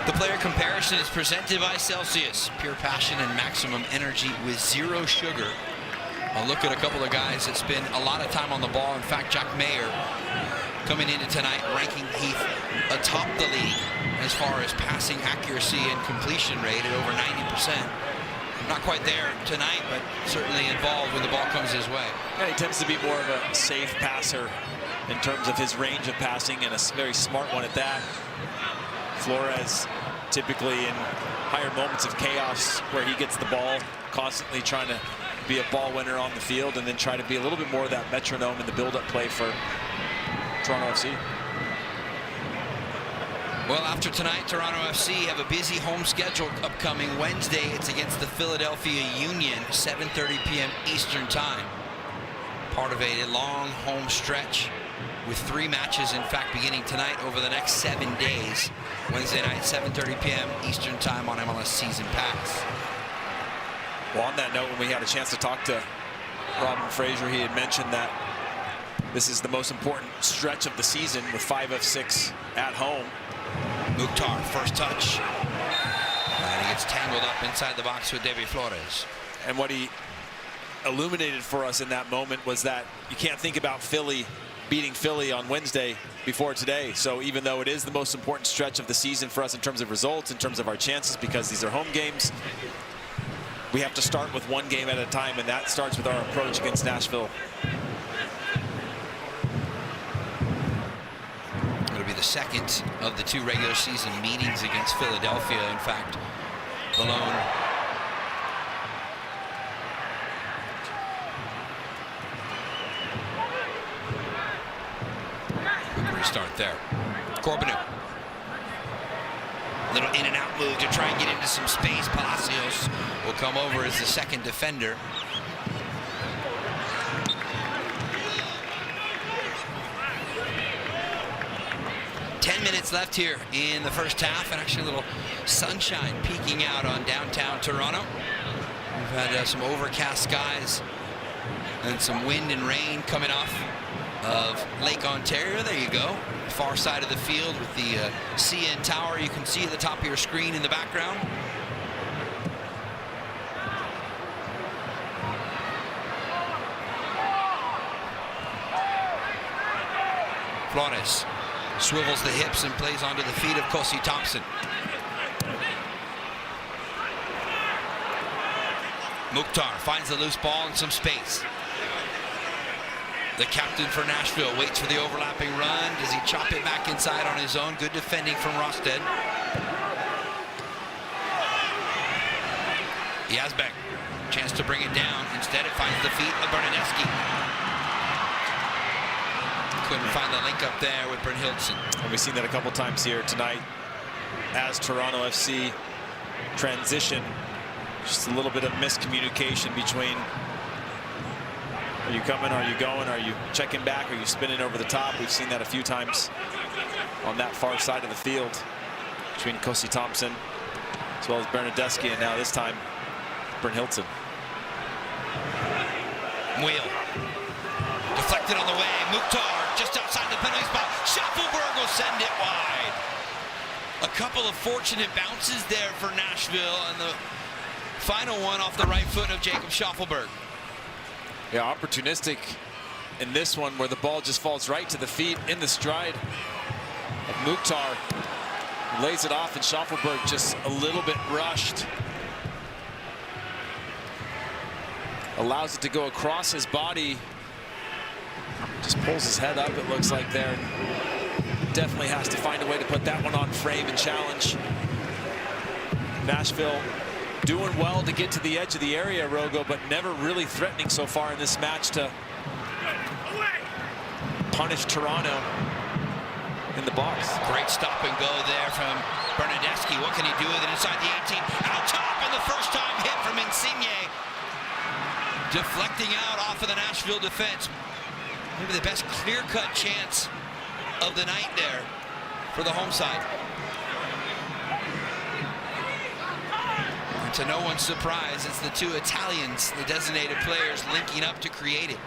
S6: The player comparison is presented by Celsius. Pure passion and maximum energy with zero sugar. I'll look at a couple of guys that spend a lot of time on the ball. In fact, Jack Mayer coming into tonight ranking Heath atop the league as far as passing accuracy and completion rate at over 90%. Not quite there tonight, but certainly involved when the ball comes his way.
S7: Yeah, he tends to be more of a safe passer in terms of his range of passing, and a very smart one at that. Flores typically in higher moments of chaos where he gets the ball, constantly trying to be a ball winner on the field, and then try to be a little bit more of that metronome in the build-up play for Toronto FC.
S6: Well, after tonight, Toronto FC have a busy home schedule upcoming. Wednesday, it's against the Philadelphia Union, 7:30 p.m. Eastern Time. Part of a long home stretch with 3 matches, in fact, beginning tonight over the next 7 days. Wednesday night, 7:30 p.m. Eastern Time on MLS Season Pass.
S7: Well, on that note, when we had a chance to talk to Robin Fraser, he had mentioned that this is the most important stretch of the season with 5 of 6 at home.
S6: Mukhtar, first touch. And he gets tangled up inside the box with David Flores.
S7: And what he illuminated for us in that moment was that you can't think about Philly beating Philly on Wednesday before today. So even though it is the most important stretch of the season for us in terms of results, in terms of our chances, because these are home games, we have to start with one game at a time, and that starts with our approach against Nashville.
S6: It'll be the second of the 2 regular season meetings against Philadelphia. In fact, Malone restart there. Corbinu. Little in and out move to try and get into some space. Palacios will come over as the second defender. Minutes left here in the first half, and actually a little sunshine peeking out on downtown Toronto. We've had some overcast skies and some wind and rain coming off of Lake Ontario. There you go, far side of the field with the CN Tower you can see at the top of your screen in the background. Flores swivels the hips and plays onto the feet of Kosi Thompson. Mukhtar finds the loose ball in some space. The captain for Nashville waits for the overlapping run. Does he chop it back inside on his own? Good defending from Rosted. Yazbek, chance to bring it down. Instead, it finds the feet of Bernadeschi. Couldn't find the link up there with Brynhildsen.
S7: And we've seen that a couple times here tonight as Toronto FC transition. Just a little bit of miscommunication between, are you coming, are you going, are you checking back, are you spinning over the top? We've seen that a few times on that far side of the field between Kosi Thompson as well as Bernadeschi, and now this time Brynhildsen.
S6: Wheel. Deflected on the way. Mukhtar just outside the penalty spot. Schaffelberg will send it wide. A couple of fortunate bounces there for Nashville, and the final one off the right foot of Jacob Schaffelberg.
S7: Yeah, opportunistic in this one where the ball just falls right to the feet in the stride of Mukhtar. Lays it off, and Schaffelberg just a little bit rushed. Allows it to go across his body. Just pulls his head up, it looks like there. Definitely has to find a way to put that one on frame and challenge. Nashville doing well to get to the edge of the area, Rogo, but never really threatening so far in this match to punish Toronto in the box.
S6: Great stop and go there from Bernadeschi. What can he do with it inside the 18? Out top, and the first time hit from Insigne. Deflecting out off of the Nashville defense. Maybe the best clear-cut chance of the night there for the home side. And to no one's surprise, it's the two Italians, the designated players, linking up to create it.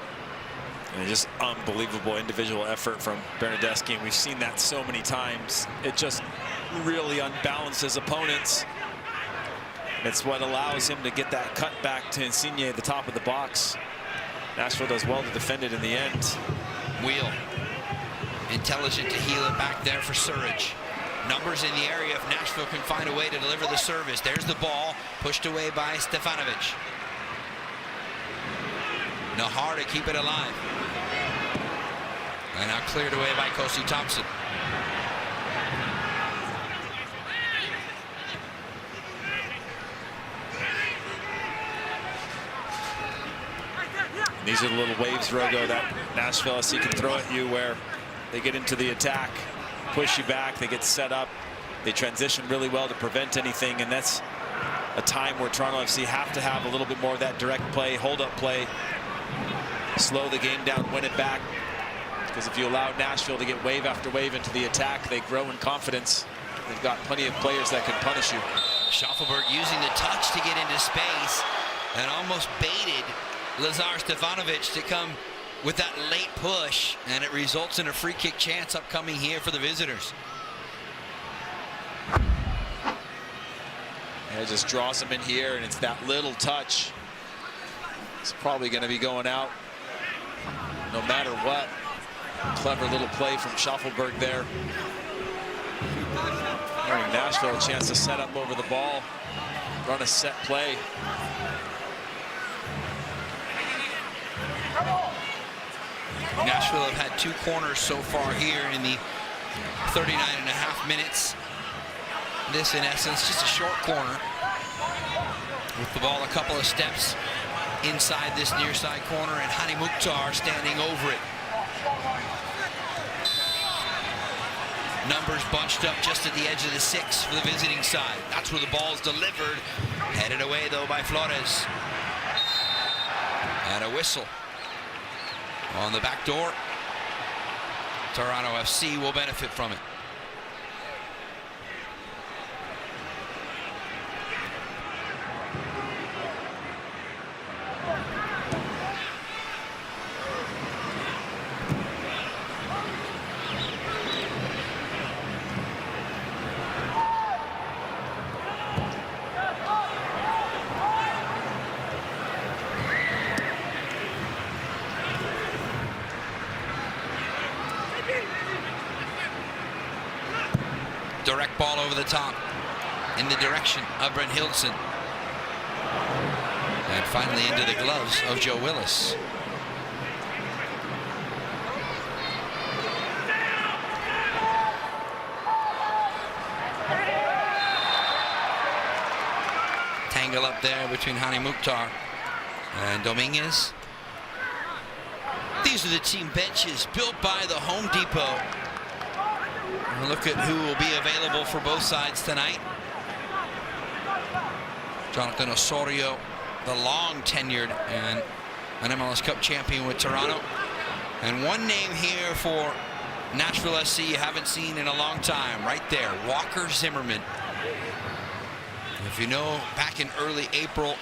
S7: And just unbelievable individual effort from Bernadeschi, and we've seen that so many times. It just really unbalances opponents. It's what allows him to get that cut back to Insigne at the top of the box. Nashville does well to defend it in the end.
S6: Wheel. Intelligent to heel it back there for Surridge. Numbers in the area if Nashville can find a way to deliver the service. There's the ball, pushed away by Stefanovic. Nahar to keep it alive. And now cleared away by Kosi Thompson.
S7: These are the little waves, Rogo, that Nashville SC can throw at you, where they get into the attack, push you back, they get set up, they transition really well to prevent anything, and that's a time where Toronto FC have to have a little bit more of that direct play, hold-up play, slow the game down, win it back, because if you allow Nashville to get wave after wave into the attack, they grow in confidence. They've got plenty of players that can punish you.
S6: Schaffelberg using the touch to get into space and almost baited Lazar Stefanovic to come with that late push, and it results in a free kick chance upcoming here for the visitors.
S7: And it just draws him in here, and it's that little touch. It's probably going to be going out no matter what. Clever little play from Schaffelberg there. Giving Nashville a chance to set up over the ball, run a set play.
S6: Nashville have had 2 corners so far here in the 39.5 minutes. This, in essence, just a short corner with the ball a couple of steps inside this near side corner, and Hani Mukhtar standing over it. Numbers bunched up just at the edge of the 6 for the visiting side. That's where the ball is delivered. Headed away, though, by Flores. And a whistle on the back door. Toronto FC will benefit from it. Direct ball over the top in the direction of Brynhildsen. And finally into the gloves of Joe Willis. there between Hani Mukhtar and Dominguez. These are the team benches built by the Home Depot. And look at who will be available for both sides tonight. Jonathan Osorio, the long-tenured and an MLS Cup champion with Toronto. And one name here for Nashville SC you haven't seen in a long time, right there, Walker Zimmerman. If you know, back in early April,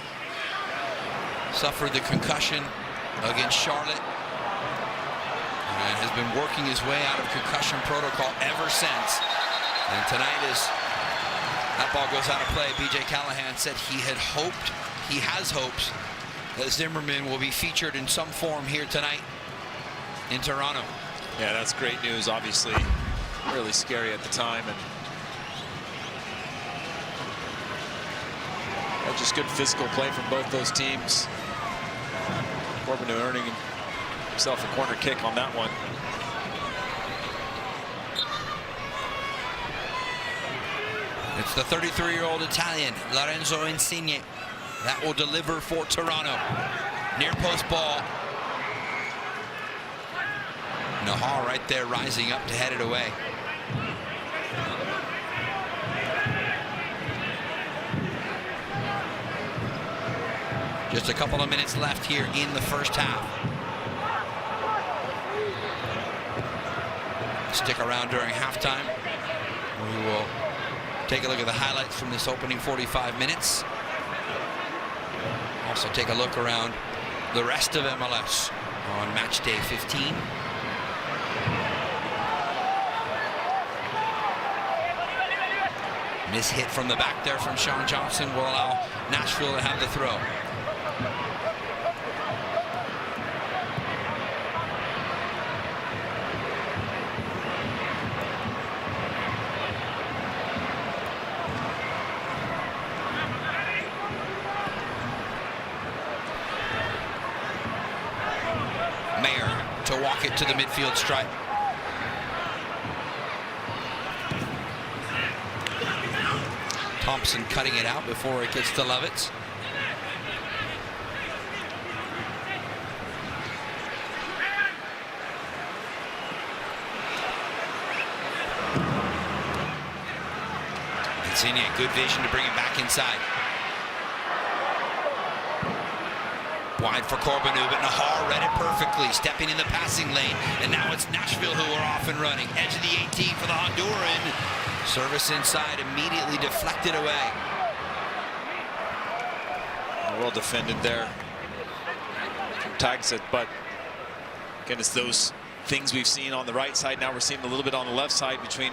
S6: suffered the concussion against Charlotte and has been working his way out of concussion protocol ever since. And tonight, as that ball goes out of play, BJ Callahan said he has hopes that Zimmerman will be featured in some form here tonight in Toronto.
S7: Yeah, that's great news. Obviously, really scary at the time, and just good physical play from both those teams. Corbin earning himself a corner kick on that one.
S6: It's the 33-year-old Italian, Lorenzo Insigne, that will deliver for Toronto. Near post ball. Nahar right there rising up to head it away. Just a couple of minutes left here in the first half. Stick around during halftime. We will take a look at the highlights from this opening 45 minutes. Also take a look around the rest of MLS on match day 15. Miss hit from the back there from Sean Johnson will allow Nashville to have the throw. Mayer to walk it to the midfield stripe. Thompson cutting it out before it gets to Lovitz. Insigne, good vision to bring it back inside. Wide for Corbinu, but Nahar read it perfectly, stepping in the passing lane. And now it's Nashville who are off and running. Edge of the 18 for the Honduran. Service inside, immediately deflected away.
S7: Well defended there from Tagsett, but again, it's those things we've seen on the right side. Now we're seeing a little bit on the left side between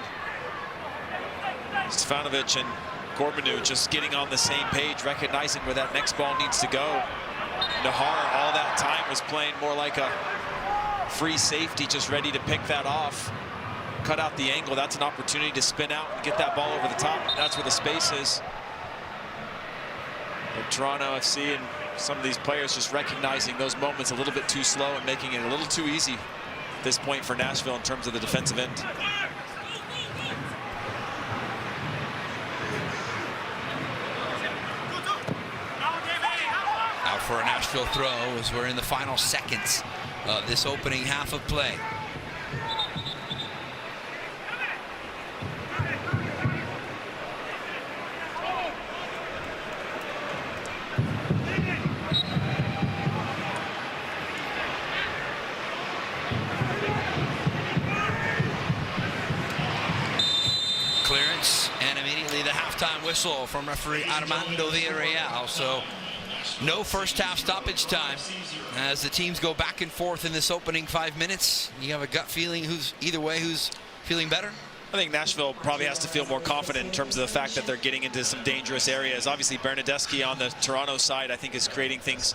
S7: Stefanovic and Corbinu, just getting on the same page, recognizing where that next ball needs to go. Nahar all that time was playing more like a free safety, just ready to pick that off, cut out the angle. That's an opportunity to spin out and get that ball over the top. That's where the space is. But Toronto FC and some of these players just recognizing those moments a little bit too slow and making it a little too easy at this point for Nashville in terms of the defensive end.
S6: Out for a Nashville throw as we're in the final seconds of this opening half of play. Clearance, and immediately the halftime whistle from referee Armando Villarreal. So no first half stoppage time as the teams go back and forth in this opening 5 minutes. You have a gut feeling who's feeling better?
S7: I think Nashville probably has to feel more confident in terms of the fact that they're getting into some dangerous areas. Obviously, Bernadeschi on the Toronto side, I think, is creating things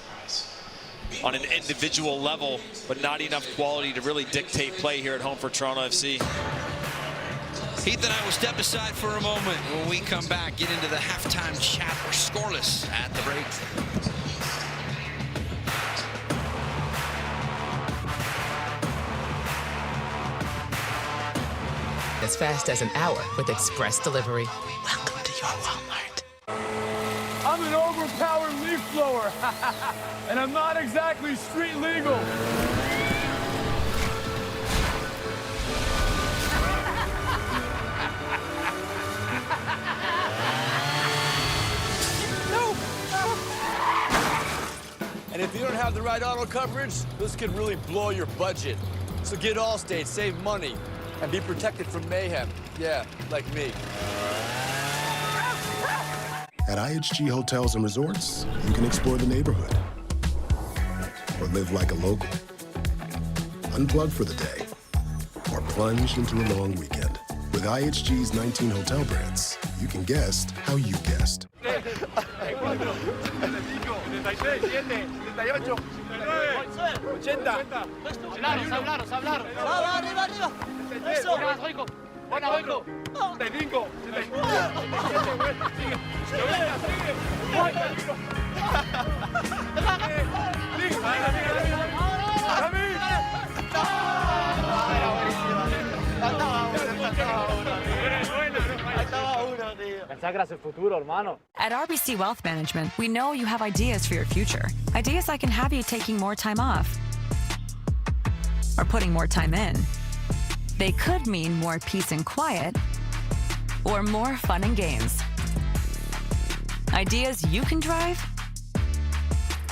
S7: on an individual level, but not enough quality to really dictate play here at home for Toronto FC.
S6: Heath and I will step aside for a moment. When we come back, get into the halftime chat. We're scoreless at the break.
S8: As fast as an hour with express delivery. Welcome to your Walmart.
S9: I'm an overpowered And I'm not exactly street legal. And if you don't have the right auto coverage, this could really blow your budget. So get Allstate, save money, and be protected from mayhem. Yeah, like me.
S10: At IHG Hotels and Resorts, you can explore the neighborhood or live like a local. Unplug for the day or plunge into a long weekend. With IHG's 19 hotel brands, you can guest how you guest.
S11: At RBC Wealth Management, we know you have ideas for your future. Ideas that can have you taking more time off or putting more time in. They could mean more peace and quiet or more fun and games. Ideas you can drive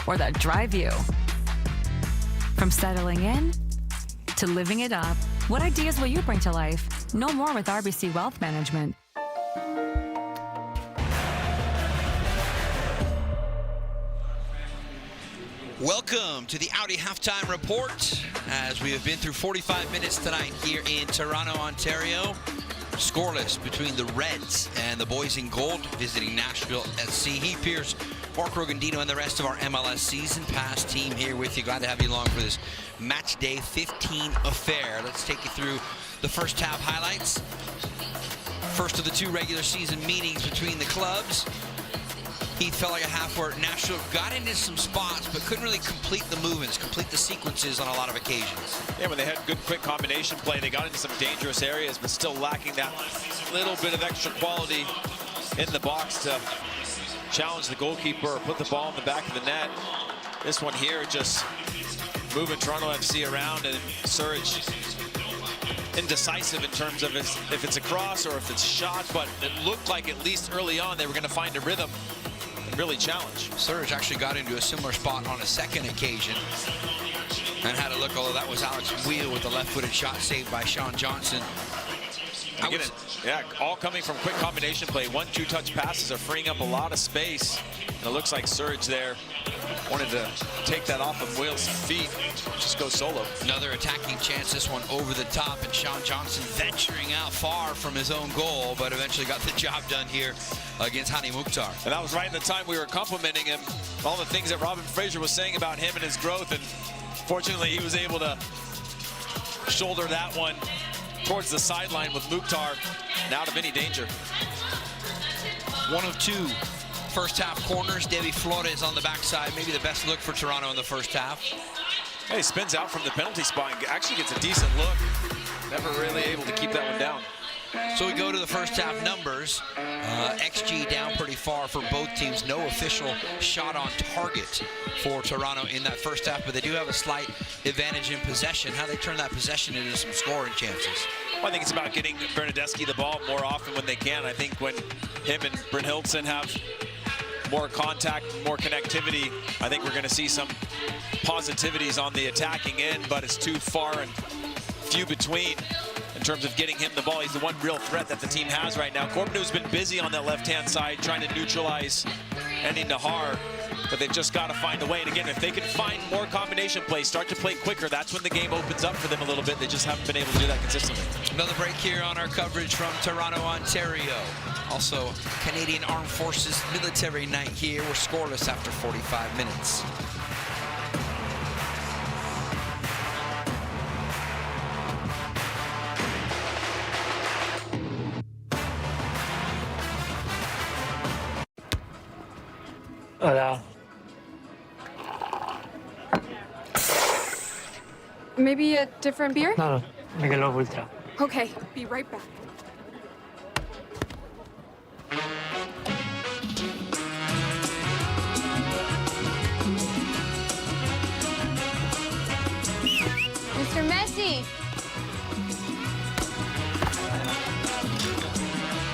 S11: or that drive you. From settling in to living it up, what ideas will you bring to life? Know more with RBC Wealth Management.
S6: Welcome to the Audi Halftime Report, as we have been through 45 minutes tonight here in Toronto, Ontario. Scoreless between the Reds and the boys in gold visiting Nashville SC. Heath Pierce, Mark Rogandino, and the rest of our MLS season pass team here with you. Glad to have you along for this Match Day 15 affair. Let's take you through the first half highlights. First of the two regular season meetings between the clubs. Heath felt like a half where Nashville got into some spots but couldn't really complete the movements, complete the sequences on a lot of occasions.
S7: Yeah, when they had good quick combination play, they got into some dangerous areas, but still lacking that little bit of extra quality in the box to challenge the goalkeeper or put the ball in the back of the net. This one here just moving Toronto FC around, and Surge indecisive in terms of if it's a cross or if it's shot, but it looked like at least early on they were going to find a rhythm and really challenge.
S6: Surge actually got into a similar spot on a second occasion and had a look, although that was Alex Wheel with the left-footed shot saved by Sean Johnson.
S7: Again, yeah, all coming from quick combination play. 1-2 touch passes are freeing up a lot of space. And it looks like Surge there wanted to take that off of Wheel's feet, just go solo.
S6: Another attacking chance, this one over the top, and Sean Johnson venturing out far from his own goal, but eventually got the job done here against Hani Mukhtar.
S7: And that was right in the time we were complimenting him, all the things that Robin Fraser was saying about him and his growth, and fortunately he was able to shoulder that one towards the sideline with Mukhtar, and out of any danger.
S6: One of two first half corners. Debbie Flores on the backside, maybe the best look for Toronto in the first half.
S7: Hey, he spins out from the penalty spot and actually gets a decent look. Never really able to keep that one down.
S6: So we go to the first half numbers. XG down pretty far for both teams. No official shot on target for Toronto in that first half, but they do have a slight advantage in possession. How they turn that possession into some scoring chances.
S7: Well, I think it's about getting Bernadeschi the ball more often when they can. I think when him and Brynhildsen have more contact, more connectivity, I think we're going to see some positivities on the attacking end, but it's too far and few between in terms of getting him the ball. He's the one real threat that the team has right now. Corbenu's been busy on that left-hand side trying to neutralize Andy Nahar, but they've just got to find a way. And again, if they can find more combination play, start to play quicker, that's when the game opens up for them a little bit. They just haven't been able to do that consistently.
S6: Another break here on our coverage from Toronto, Ontario. Also, Canadian Armed Forces Military Night here. We're scoreless after 45 minutes.
S12: Hola.
S13: Maybe a different beer?
S12: No, Michelob Ultra.
S13: Okay, be right back.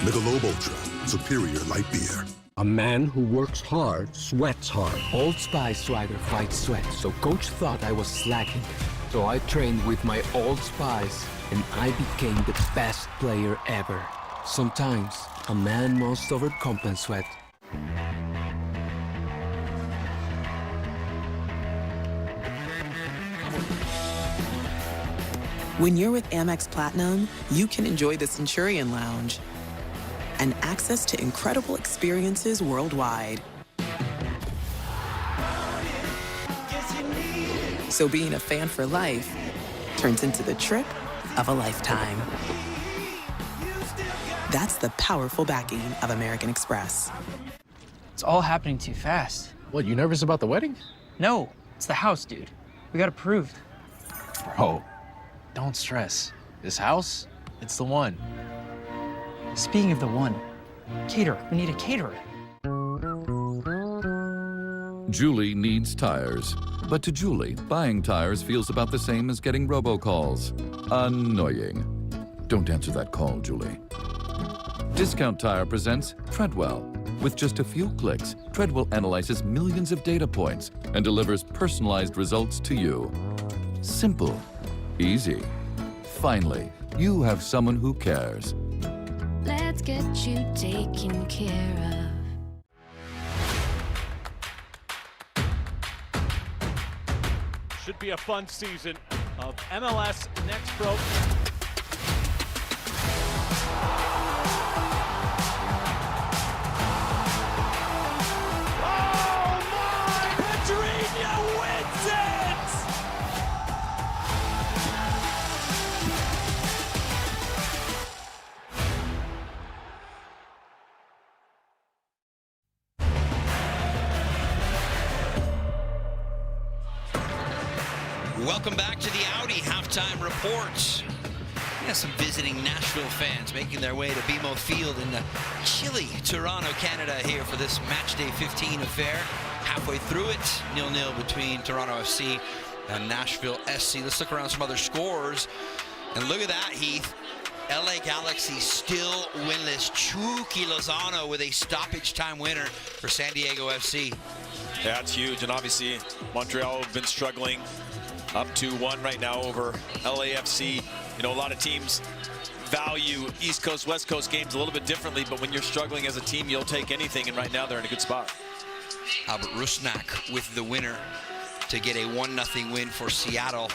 S10: Michelob Ultra, superior light beer.
S14: A man who works hard, sweats hard. Old Spice swagger fights sweat, so coach thought I was slacking. So I trained with my Old Spice, and I became the best player ever. Sometimes, a man must overcompensate.
S15: When you're with Amex Platinum, you can enjoy the Centurion Lounge and access to incredible experiences worldwide. So being a fan for life turns into the trip of a lifetime. That's the powerful backing of American Express.
S16: It's all happening too fast.
S17: What, you nervous about the wedding?
S16: No, it's the house, dude. We got approved.
S17: Bro, don't stress. This house, it's the one.
S16: Speaking of the one, caterer. We need a caterer.
S18: Julie needs tires. But to Julie, buying tires feels about the same as getting robocalls. Annoying. Don't answer that call, Julie. Discount Tire presents Treadwell. With just a few clicks, Treadwell analyzes millions of data points and delivers personalized results to you. Simple. Easy. Finally, you have someone who cares.
S19: Let's get you taken care
S20: of. Should be a fun season of MLS Next Pro. Oh my! Pedrinho wins it!
S6: Welcome back to the Audi halftime report. We have some visiting Nashville fans making their way to BMO Field in the chilly Toronto, Canada here for this match day 15 affair. Halfway through it, 0-0 between Toronto FC and Nashville SC. Let's look around some other scores. And look at that, Heath. LA Galaxy still winless. Chucky Lozano with a stoppage time winner for San Diego FC.
S7: Yeah, it's huge. And obviously, Montreal have been struggling. Up 2-1 right now over LAFC. You know, a lot of teams value East Coast, West Coast games a little bit differently, but when you're struggling as a team, you'll take anything, and right now they're in a good spot.
S6: Albert Rusnak with the winner to get a 1-0 win for Seattle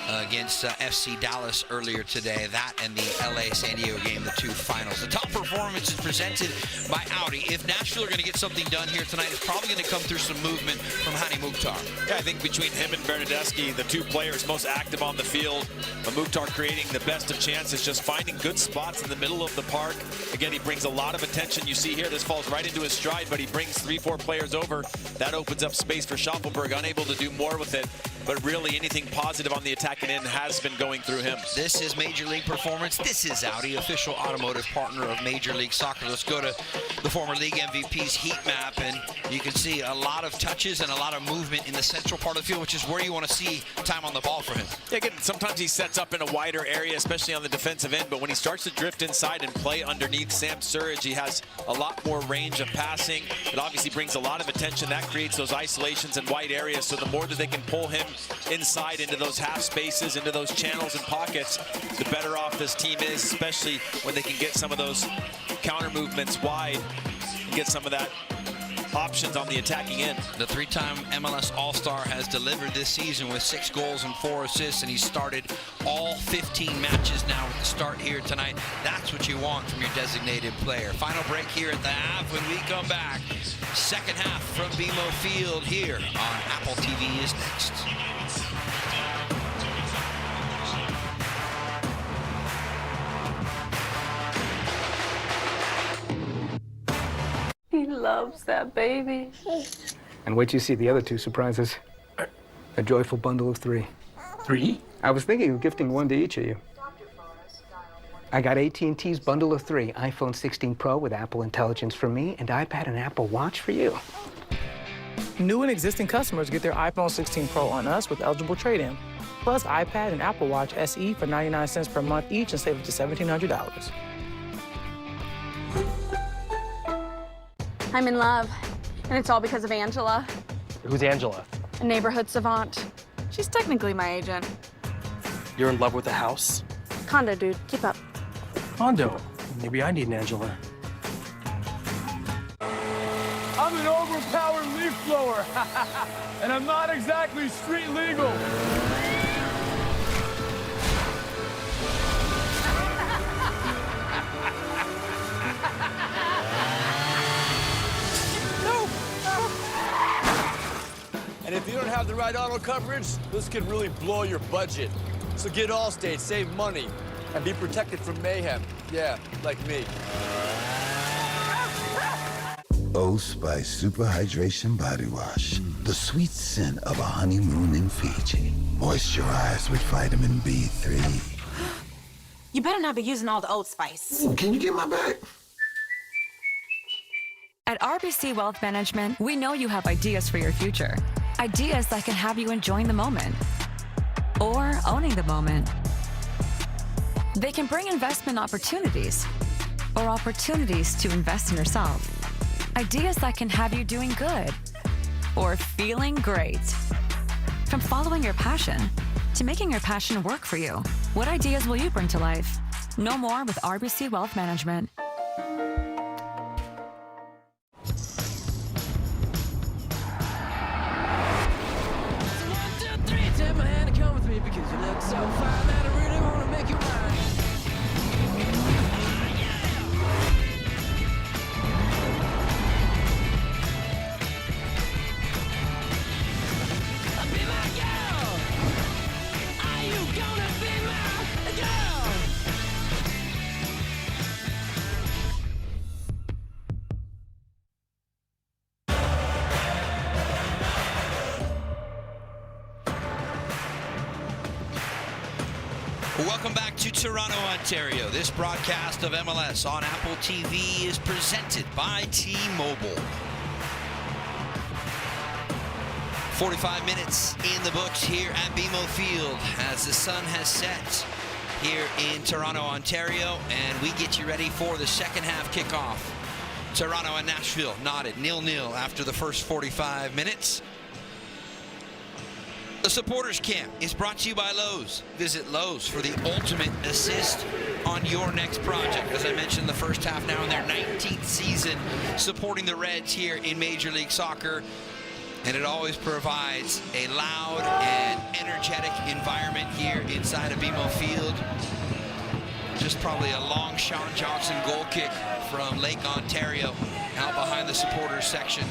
S6: against FC Dallas earlier today. That and the LA-San Diego game, the two finals. The top performance is presented by Audi. If Nashville are going to get something done here tonight, it's probably going to come through some movement from Hani Mukhtar.
S7: Yeah, I think between him and Bernadeschi, the two players most active on the field, Mukhtar creating the best of chances, just finding good spots in the middle of the park. Again, he brings a lot of attention. You see here, this falls right into his stride, but he brings 3-4 players over. That opens up space for Schaufelberg, unable to do more with it. But really, anything positive on the attacking end has been going through him.
S6: This is Major League Performance. This is Audi, official automotive partner of Major League Soccer. Let's go to the former league MVP's heat map, and you can see a lot of touches and a lot of movement in the central part of the field, which is where you want to see time on the ball for him.
S7: Yeah, again, sometimes he sets up in a wider area, especially on the defensive end, but when he starts to drift inside and play underneath Sam Surridge, he has a lot more range of passing. It obviously brings a lot of attention. That creates those isolations and wide areas, so the more that they can pull him inside into those half spaces, into those channels and pockets, the better off this team is, especially when they can get some of those counter movements wide and get some of that options on the attacking end.
S6: The three-time MLS All-Star has delivered this season with 6 goals and 4 assists, and he started all 15 matches now with the start here tonight. That's what you want from your designated player. Final break here at the half. When we come back, second half from BMO Field here on Apple TV is next.
S21: He loves that baby.
S22: And wait till you see the other 2 surprises. A joyful bundle of 3.
S12: 3?
S22: I was thinking of gifting one to each of you. I got AT&T's bundle of 3, iPhone 16 Pro with Apple Intelligence for me, and iPad and Apple Watch for you.
S23: New and existing customers get their iPhone 16 Pro on us with eligible trade-in. Plus iPad and Apple Watch SE for 99 cents per month each and save up to $1,700.
S13: I'm in love, and it's all because of Angela,
S12: Who's Angela?
S13: a neighborhood savant. She's technically my agent.
S12: You're in love with the house?
S13: Condo, dude. Keep up.
S12: Condo. Maybe I need an Angela.
S9: I'm an overpowered leaf blower, and I'm not exactly street legal. And if you don't have the right auto coverage, this could really blow your budget. So get Allstate, save money, and be protected from mayhem. Yeah, like me.
S1: Old Spice Super Hydration Body Wash. The sweet scent of a honeymoon in Fiji. Moisturized with vitamin B3.
S2: You better not be using all the Old Spice.
S1: Ooh, can you get my bag?
S11: At RBC Wealth Management, we know you have ideas for your future. Ideas that can have you enjoying the moment or owning the moment. They can bring investment opportunities or opportunities to invest in yourself. Ideas that can have you doing good or feeling great. From following your passion to making your passion work for you. What ideas will you bring to life? Know more with RBC Wealth Management.
S14: Take my hand and come with me because you look so fine that I really want to make you mine. Be my girl. Are you gonna be my girl?
S6: Welcome back to Toronto, Ontario. This broadcast of MLS on Apple TV is presented by T-Mobile. 45 minutes in the books here at BMO Field as the sun has set here in Toronto, Ontario, and we get you ready for the second half kickoff. Toronto and Nashville knotted 0-0 after the first 45 minutes. The Supporters Camp is brought to you by Lowe's. Visit Lowe's for the ultimate assist on your next project. As I mentioned, the first half now in their 19th season supporting the Reds here in Major League Soccer. And it always provides a loud and energetic environment here inside of BMO Field. Just probably a long Sean Johnson goal kick from Lake Ontario out behind the supporters section.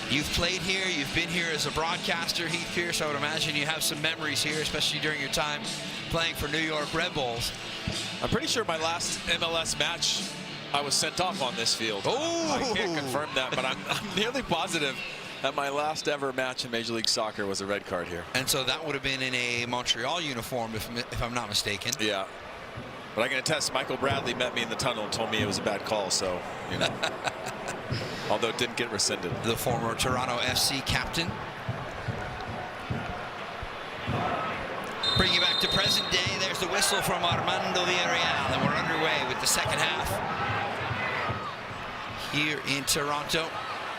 S6: You've played here, you've been here as a broadcaster, Heath Pierce. I would imagine you have some memories here, especially during your time playing for New York Red Bulls.
S7: I'm pretty sure my last MLS match, I was sent off on this field.
S6: Oh!
S7: I can't confirm that, but I'm nearly positive that my last ever match in Major League Soccer was a red card here.
S6: And so that would have been in a Montreal uniform, if I'm not mistaken.
S7: Yeah. But I can attest, Michael Bradley met me in the tunnel and told me it was a bad call, so, you know. Although it didn't get rescinded.
S6: The former Toronto FC captain. Bring you back to present day. There's the whistle from Armando Villarreal, and we're underway with the second half. Here in Toronto,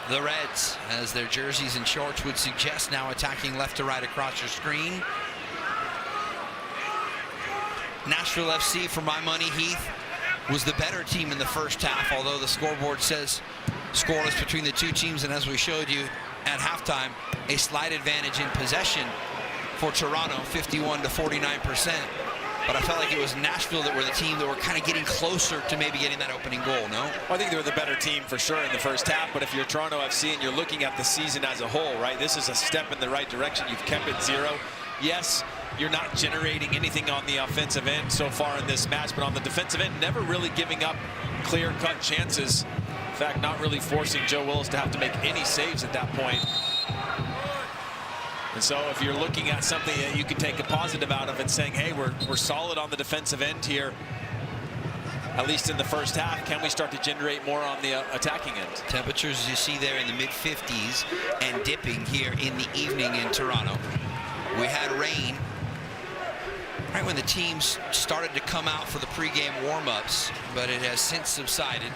S6: the Reds, as their jerseys and shorts would suggest, now attacking left to right across your screen. Nashville FC, for my money, Heath, was the better team in the first half, although the scoreboard says scoreless between the two teams, and as we showed you at halftime, a slight advantage in possession for Toronto, 51% to 49%. But I felt like it was Nashville that were the team that were kind of getting closer to maybe getting that opening goal, no?
S7: Well, I think they were the better team for sure in the first half, but if you're Toronto FC and you're looking at the season as a whole, right, this is a step in the right direction. You've kept it 0. Yes, you're not generating anything on the offensive end so far in this match, but on the defensive end, never really giving up clear-cut chances. In fact, not really forcing Joe Willis to have to make any saves at that point. And so if you're looking at something that you can take a positive out of and saying, hey, we're solid on the defensive end here, at least in the first half, can we start to generate more on the attacking end?
S6: Temperatures, as you see there, in the mid-50s and dipping here in the evening in Toronto. We had rain right when the teams started to come out for the pregame warm-ups, but it has since subsided.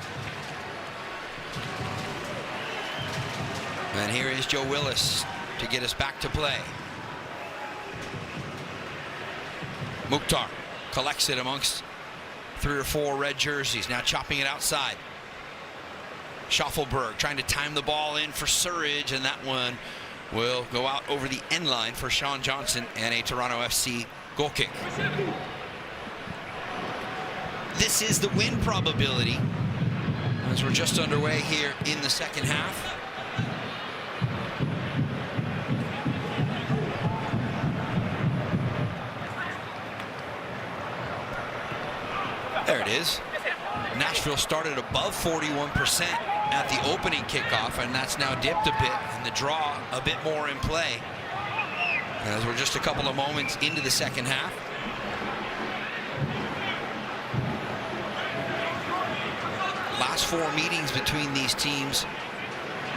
S6: And here is Joe Willis to get us back to play. Mukhtar collects it amongst 3 or 4 red jerseys, now chopping it outside. Schaffelberg trying to time the ball in for Surridge, and that one will go out over the end line for Sean Johnson and a Toronto FC goal kick. This is the win probability as we're just underway here in the second half. There it is. Nashville started above 41% at the opening kickoff, and that's now dipped a bit, and the draw a bit more in play as we're just a couple of moments into the second half. Last 4 meetings between these teams.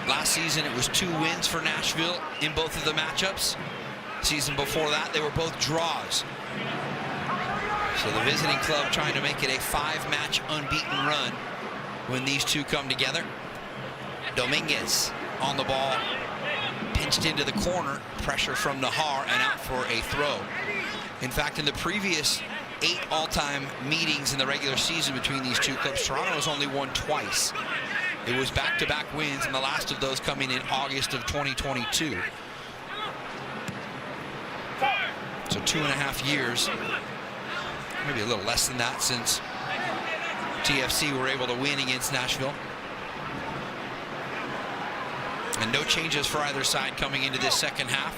S6: Last season it was 2 wins for Nashville in both of the matchups. Season before that they were both draws. So the visiting club trying to make it a 5-match unbeaten run when these two come together. Dominguez on the ball, pinched into the corner, pressure from Nahar, and out for a throw. In fact, in the previous 8 all-time meetings in the regular season between these two clubs, Toronto has only won twice. It was back-to-back wins, and the last of those coming in August of 2022. So 2.5 years, maybe a little less than that, since TFC were able to win against Nashville. And no changes for either side coming into this second half.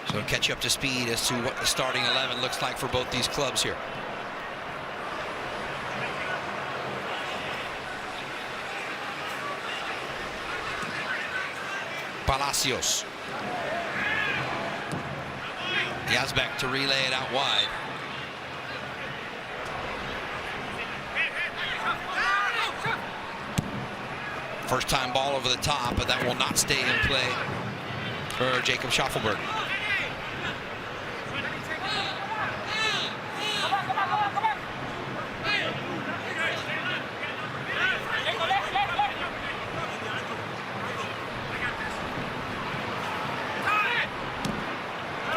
S6: So catch you up to speed as to what the starting 11 looks like for both these clubs here. Palacios. Yazbek to relay it out wide. First time ball over the top, but that will not stay in play for Jacob Schaffelberg.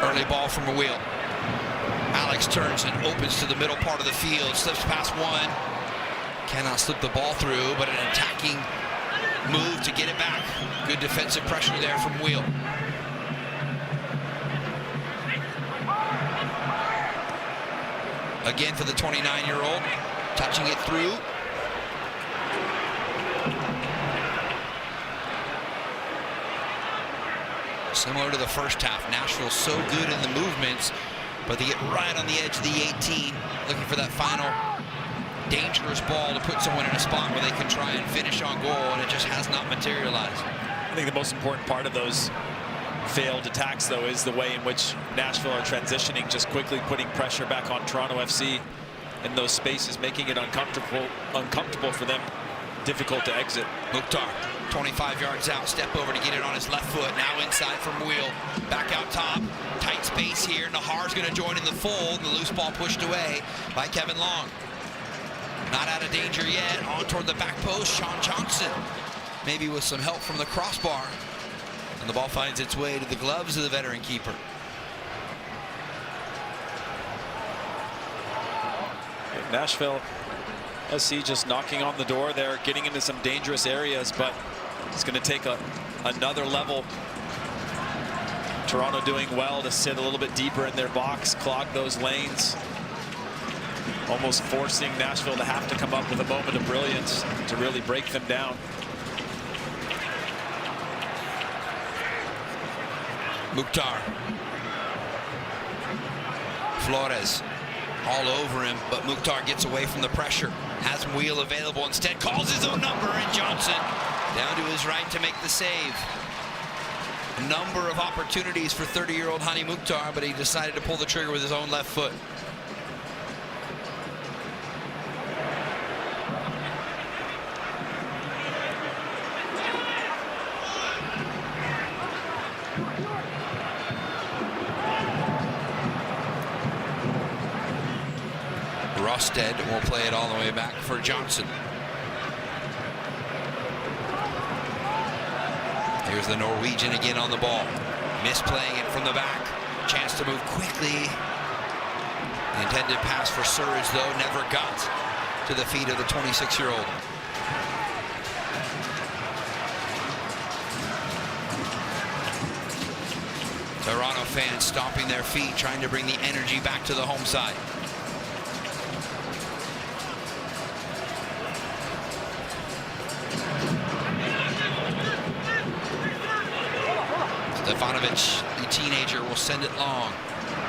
S6: Early ball from a wheel. Alex turns and opens to the middle part of the field, slips past one. Cannot slip the ball through, but an attacking move to get it back. Good defensive pressure there from Wheel. Again for the 29-year-old, touching it through. Similar to the first half, Nashville's so good in the movements, but they get right on the edge of the 18, looking for that final dangerous ball to put someone in a spot where they can try and finish on goal, and it just has not materialized.
S7: I think the most important part of those failed attacks, though, is the way in which Nashville are transitioning, just quickly putting pressure back on Toronto FC in those spaces, making it uncomfortable for them, difficult to exit.
S6: Mukhtar, 25 yards out, step over to get it on his left foot, now inside from Wheel, back out top, tight space here. Nahar's going to join in the fold, the loose ball pushed away by Kevin Long. Not out of danger yet, on toward the back post, Sean Johnson, maybe with some help from the crossbar. And the ball finds its way to the gloves of the veteran keeper.
S7: Nashville SC just knocking on the door there, getting into some dangerous areas, but it's going to take another level. Toronto doing well to sit a little bit deeper in their box, clog those lanes, almost forcing Nashville to have to come up with a moment of brilliance to really break them down.
S6: Mukhtar. Flores all over him, but Mukhtar gets away from the pressure. Has Wheel available instead, calls his own number, and Johnson down to his right to make the save. A number of opportunities for 30-year-old Hani Mukhtar, but he decided to pull the trigger with his own left foot. Rosted will play it all the way back for Johnson. Here's the Norwegian again on the ball. Misplaying it from the back. Chance to move quickly. The intended pass for Surge, though, never got to the feet of the 26-year-old. Toronto fans stomping their feet, trying to bring the energy back to the home side. Stefanovic, the teenager, will send it long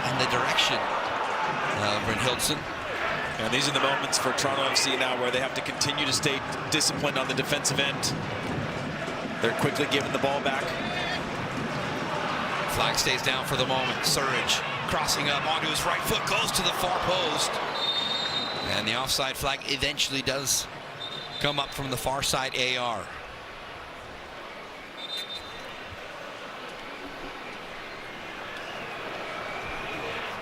S6: in the direction of Brynhildsen.
S7: And these are the moments for Toronto FC now where they have to continue to stay disciplined on the defensive end. They're quickly giving the ball back.
S6: Flag stays down for the moment. Surge crossing up onto his right foot, goes to the far post. And the offside flag eventually does come up from the far side AR.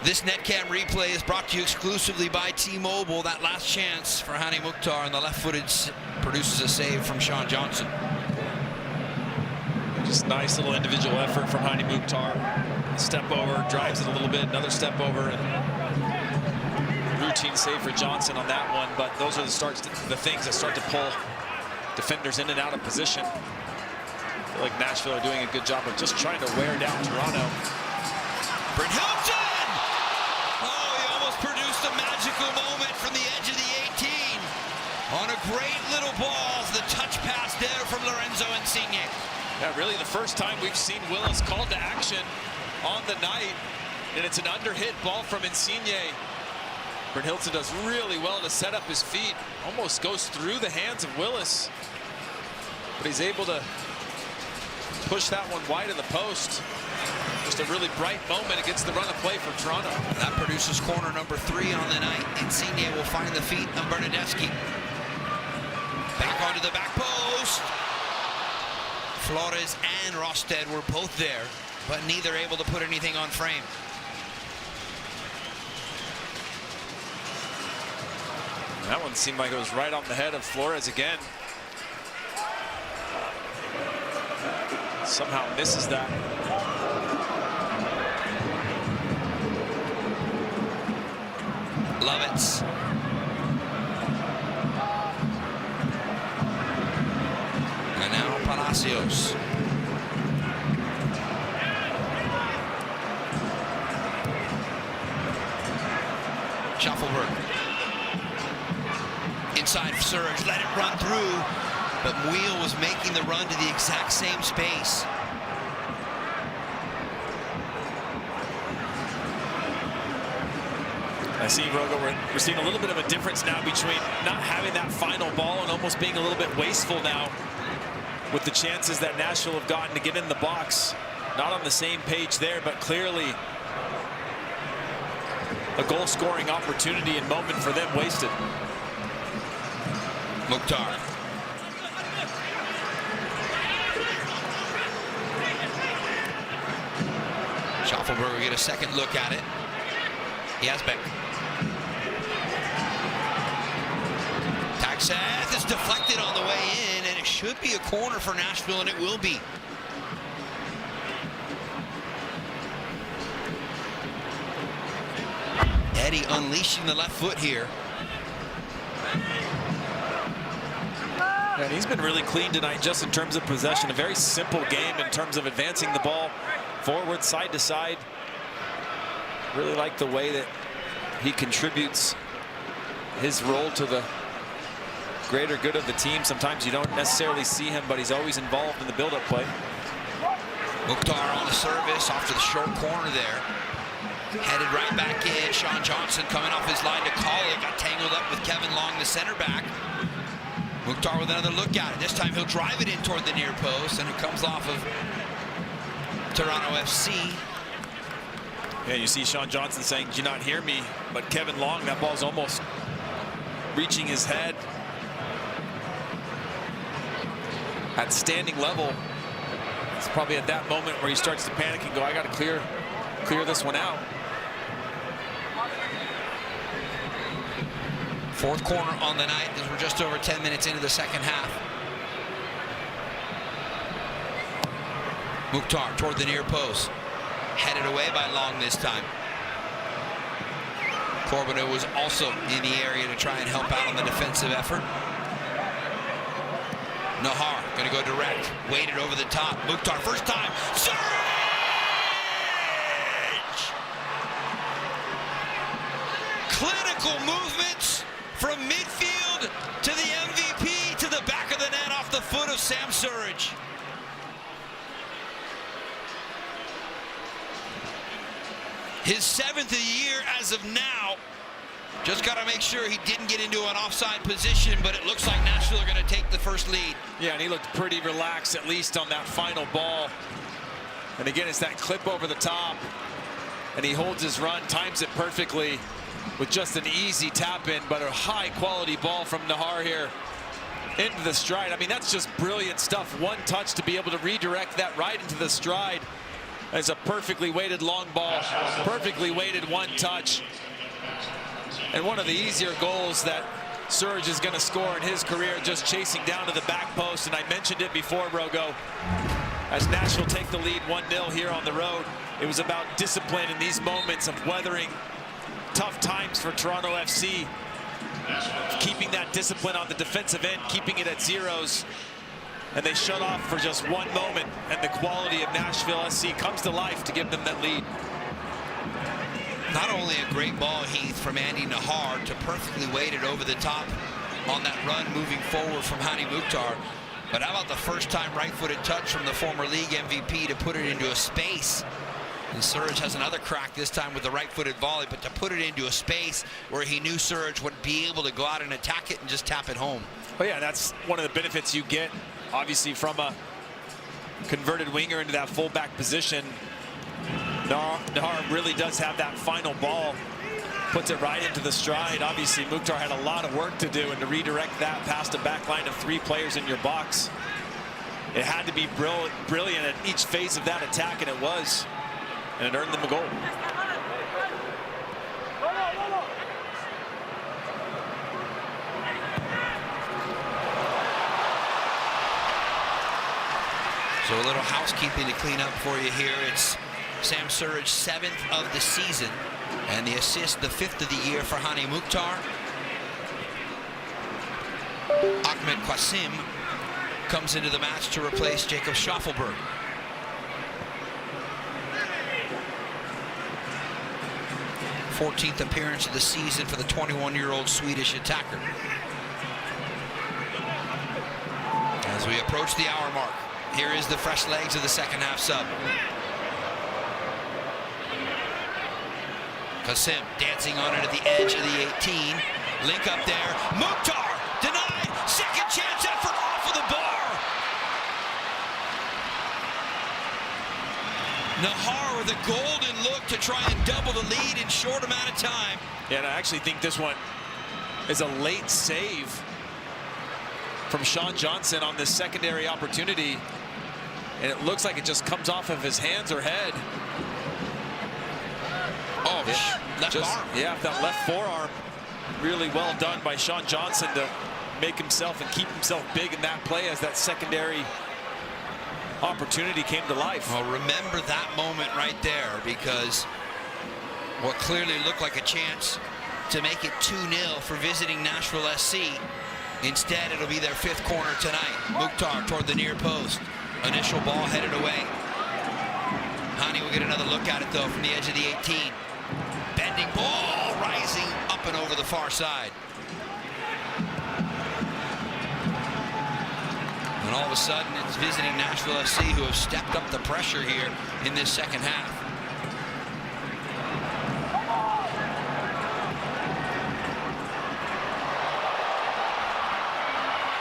S6: This netcam replay is brought to you exclusively by T-Mobile. That last chance for Hani Mukhtar on the left-footed produces a save from Sean Johnson.
S7: Just nice little individual effort from Hani Mukhtar. Step over, drives it a little bit, another step over, and routine save for Johnson on that one. But those are the things that start to pull defenders in and out of position. I feel like Nashville are doing a good job of just trying to wear down Toronto.
S6: Brynhildsen! Produced a magical moment from the edge of the 18 on a great little ball. The touch pass there from Lorenzo Insigne.
S7: Yeah, really the first time we've seen Willis called to action on the night, and it's an under-hit ball from Insigne. Brynhildsen does really well to set up his feet, almost goes through the hands of Willis, but he's able to push that one wide of the post. Just a really bright moment against the run of play for Toronto.
S6: That produces corner number 3 on the night. Insigne will find the feet of Bernadeschi. Back onto the back post. Flores and Rosted were both there, but neither able to put anything on frame.
S7: That one seemed like it was right on the head of Flores again. Somehow misses that.
S6: Lovitz. And now Palacios. Schaffelberg. Inside Surge, let it run through, but Muil was making the run to the exact same space.
S7: I see, Rogo, we're seeing a little bit of a difference now between not having that final ball and almost being a little bit wasteful now with the chances that Nashville have gotten to get in the box. Not on the same page there, but clearly a goal-scoring opportunity and moment for them wasted.
S6: Mukhtar. Schaffelberg will get a second look at it. Yazbek. Taxath is deflected on the way in, and it should be a corner for Nashville, and it will be. Eddie unleashing the left foot here.
S7: And he's been really clean tonight just in terms of possession. A very simple game in terms of advancing the ball forward, side to side. Really like the way that he contributes his role to the greater good of the team. Sometimes you don't necessarily see him, but he's always involved in the build-up play.
S6: Mukhtar on the service off to the short corner there. Headed right back in. Sean Johnson coming off his line to call it. Got tangled up with Kevin Long, the center back. Mukhtar with another look at it. This time he'll drive it in toward the near post, and it comes off of Toronto FC.
S7: Yeah, you see Sean Johnson saying, "Do you not hear me?" But Kevin Long, that ball's almost reaching his head. At standing level, it's probably at that moment where he starts to panic and go, "I got to clear this one out."
S6: Fourth corner on the night as we're just over 10 minutes into the second half. Mukhtar toward the near post. Headed away by Long this time. Corbeanu was also in the area to try and help out on the defensive effort. Nahar going to go direct. Weighted over the top. Mukhtar first time. Surge! Clinical movements from midfield to the MVP to the back of the net off the foot of Sam Surridge. His 7th of the year as of now. Just got to make sure he didn't get into an offside position, but it looks like Nashville are going to take the first lead.
S7: Yeah, and he looked pretty relaxed, at least on that final ball. And again, it's that clip over the top. And he holds his run, times it perfectly with just an easy tap in, but a high quality ball from Nahar here into the stride. I mean, that's just brilliant stuff. One touch to be able to redirect that right into the stride. As a perfectly weighted long ball, perfectly weighted one touch. And one of the easier goals that Surridge is going to score in his career, just chasing down to the back post. And I mentioned it before, Rogo. As Nashville take the lead 1-0 here on the road, it was about discipline in these moments of weathering tough times for Toronto FC. Keeping that discipline on the defensive end, keeping it at zeros. And they shut off for just one moment, and the quality of Nashville SC comes to life to give them that lead.
S6: Not only a great ball, Heath, from Andy Nahar to perfectly weighted over the top on that run moving forward from Hani Mukhtar, but how about the first-time right-footed touch from the former league MVP to put it into a space? And Surridge has another crack this time with the right-footed volley, but to put it into a space where he knew Surridge would be able to go out and attack it and just tap it home.
S7: Oh yeah, that's one of the benefits you get, obviously, from a converted winger into that fullback position. Nahar really does have that final ball, puts it right into the stride. Obviously, Mukhtar had a lot of work to do, and to redirect that past a back line of 3 players in your box, it had to be brilliant at each phase of that attack, and it was. And it earned them a goal.
S6: So a little housekeeping to clean up for you here. It's Sam Surridge's 7th of the season, and the assist, the 5th of the year for Hani Mukhtar. Ahmed Qasim comes into the match to replace Jacob Schaffelberg. th appearance of the season for the 21-year-old Swedish attacker. As we approach the hour mark, here is the fresh legs of the second half sub. Qasim dancing on it at the edge of the 18. Link up there. Mukhtar denied. Second chance effort off of the bar. Nahar with a golden look to try and double the lead in short amount of time.
S7: Yeah, and I actually think this one is a late save from Sean Johnson on this secondary opportunity. And it looks like it just comes off of his hands or head.
S6: Oh, left arm.
S7: Yeah, that left forearm. Really well done by Sean Johnson to make himself and keep himself big in that play as that secondary opportunity came to life.
S6: Well, remember that moment right there, because what clearly looked like a chance to make it 2-0 for visiting Nashville SC. Instead, it'll be their 5th corner tonight. Mukhtar toward the near post. Initial ball headed away. Hani will get another look at it, though, from the edge of the 18. Bending ball, rising up and over the far side. And all of a sudden, it's visiting Nashville SC who have stepped up the pressure here in this second half.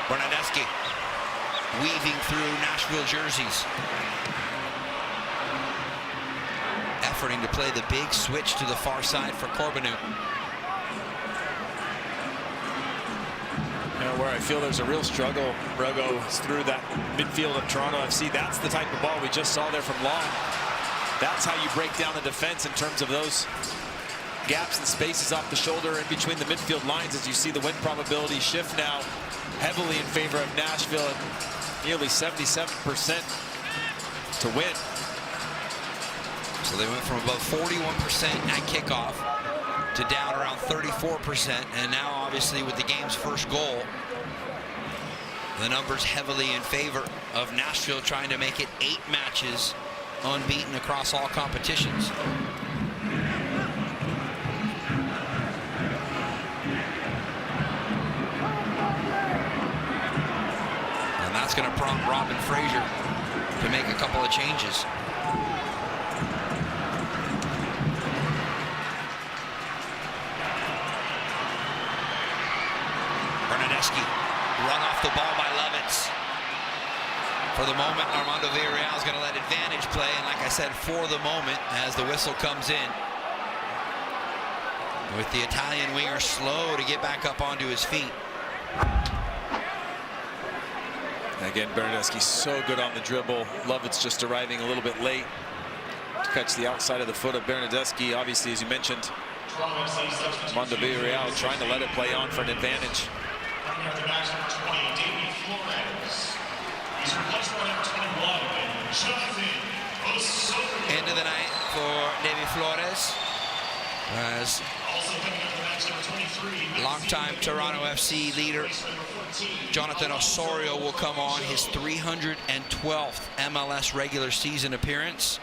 S6: Bernadeschi weaving through Nashville jerseys. Efforting to play the big switch to the far side for Corbeanu.
S7: Where I feel there's a real struggle, Rogo, is through that midfield of Toronto FC. That's the type of ball we just saw there from Long. That's how you break down the defense in terms of those gaps and spaces off the shoulder in between the midfield lines as you see the win probability shift now heavily in favor of Nashville at nearly 77% to win.
S6: So they went from above 41% at kickoff to down around 34%, and now obviously with the game's first goal, the numbers heavily in favor of Nashville, trying to make it 8 matches unbeaten across all competitions. And that's going to prompt Robin Fraser to make a couple of changes. Run off the ball by Lovitz. For the moment, Armando Villarreal is going to let advantage play, and like I said, for the moment, as the whistle comes in, with the Italian winger slow to get back up onto his feet.
S7: Again, Bernardeschi so good on the dribble. Lovitz just arriving a little bit late to catch the outside of the foot of Bernardeschi. Obviously, as you mentioned, Armando Villarreal trying to let it play on for an advantage.
S6: End of the night for Davy Flores, as longtime Toronto FC leader Jonathan Osorio will come on, his 312th MLS regular season appearance.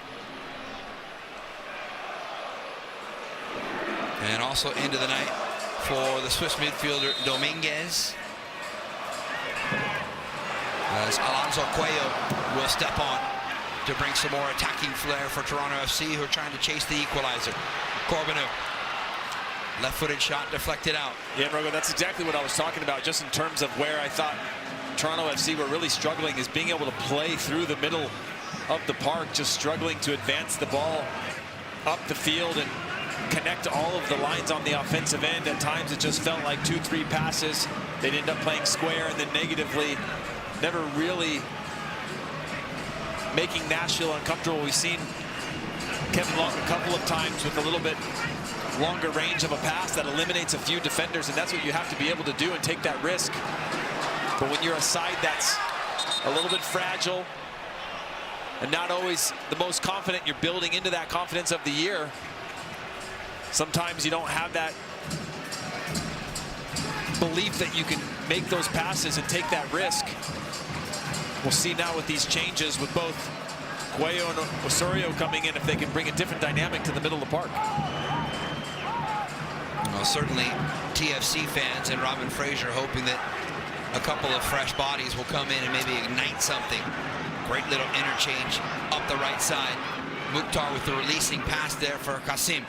S6: And also end of the night for the Swiss midfielder Dominguez, as Alonso Cuello will step on to bring some more attacking flair for Toronto FC, who are trying to chase the equalizer. Corbeanu, left-footed shot deflected out.
S7: Yeah, Rogo, that's exactly what I was talking about, just in terms of where I thought Toronto FC were really struggling, is being able to play through the middle of the park, just struggling to advance the ball up the field and connect all of the lines on the offensive end. At times it just felt like 2-3 passes. They'd end up playing square and then negatively, never really making Nashville uncomfortable. We've seen Kevin Long a couple of times with a little bit longer range of a pass that eliminates a few defenders, and that's what you have to be able to do and take that risk. But when you're a side that's a little bit fragile and not always the most confident, you're building into that confidence of the year. Sometimes you don't have that belief that you can make those passes and take that risk. We'll see now with these changes, with both Cuello and Osorio coming in, if they can bring a different dynamic to the middle of the park.
S6: Well, certainly TFC fans and Robin Fraser hoping that a couple of fresh bodies will come in and maybe ignite something. Great little interchange up the right side. Mukhtar with the releasing pass there for Kasim.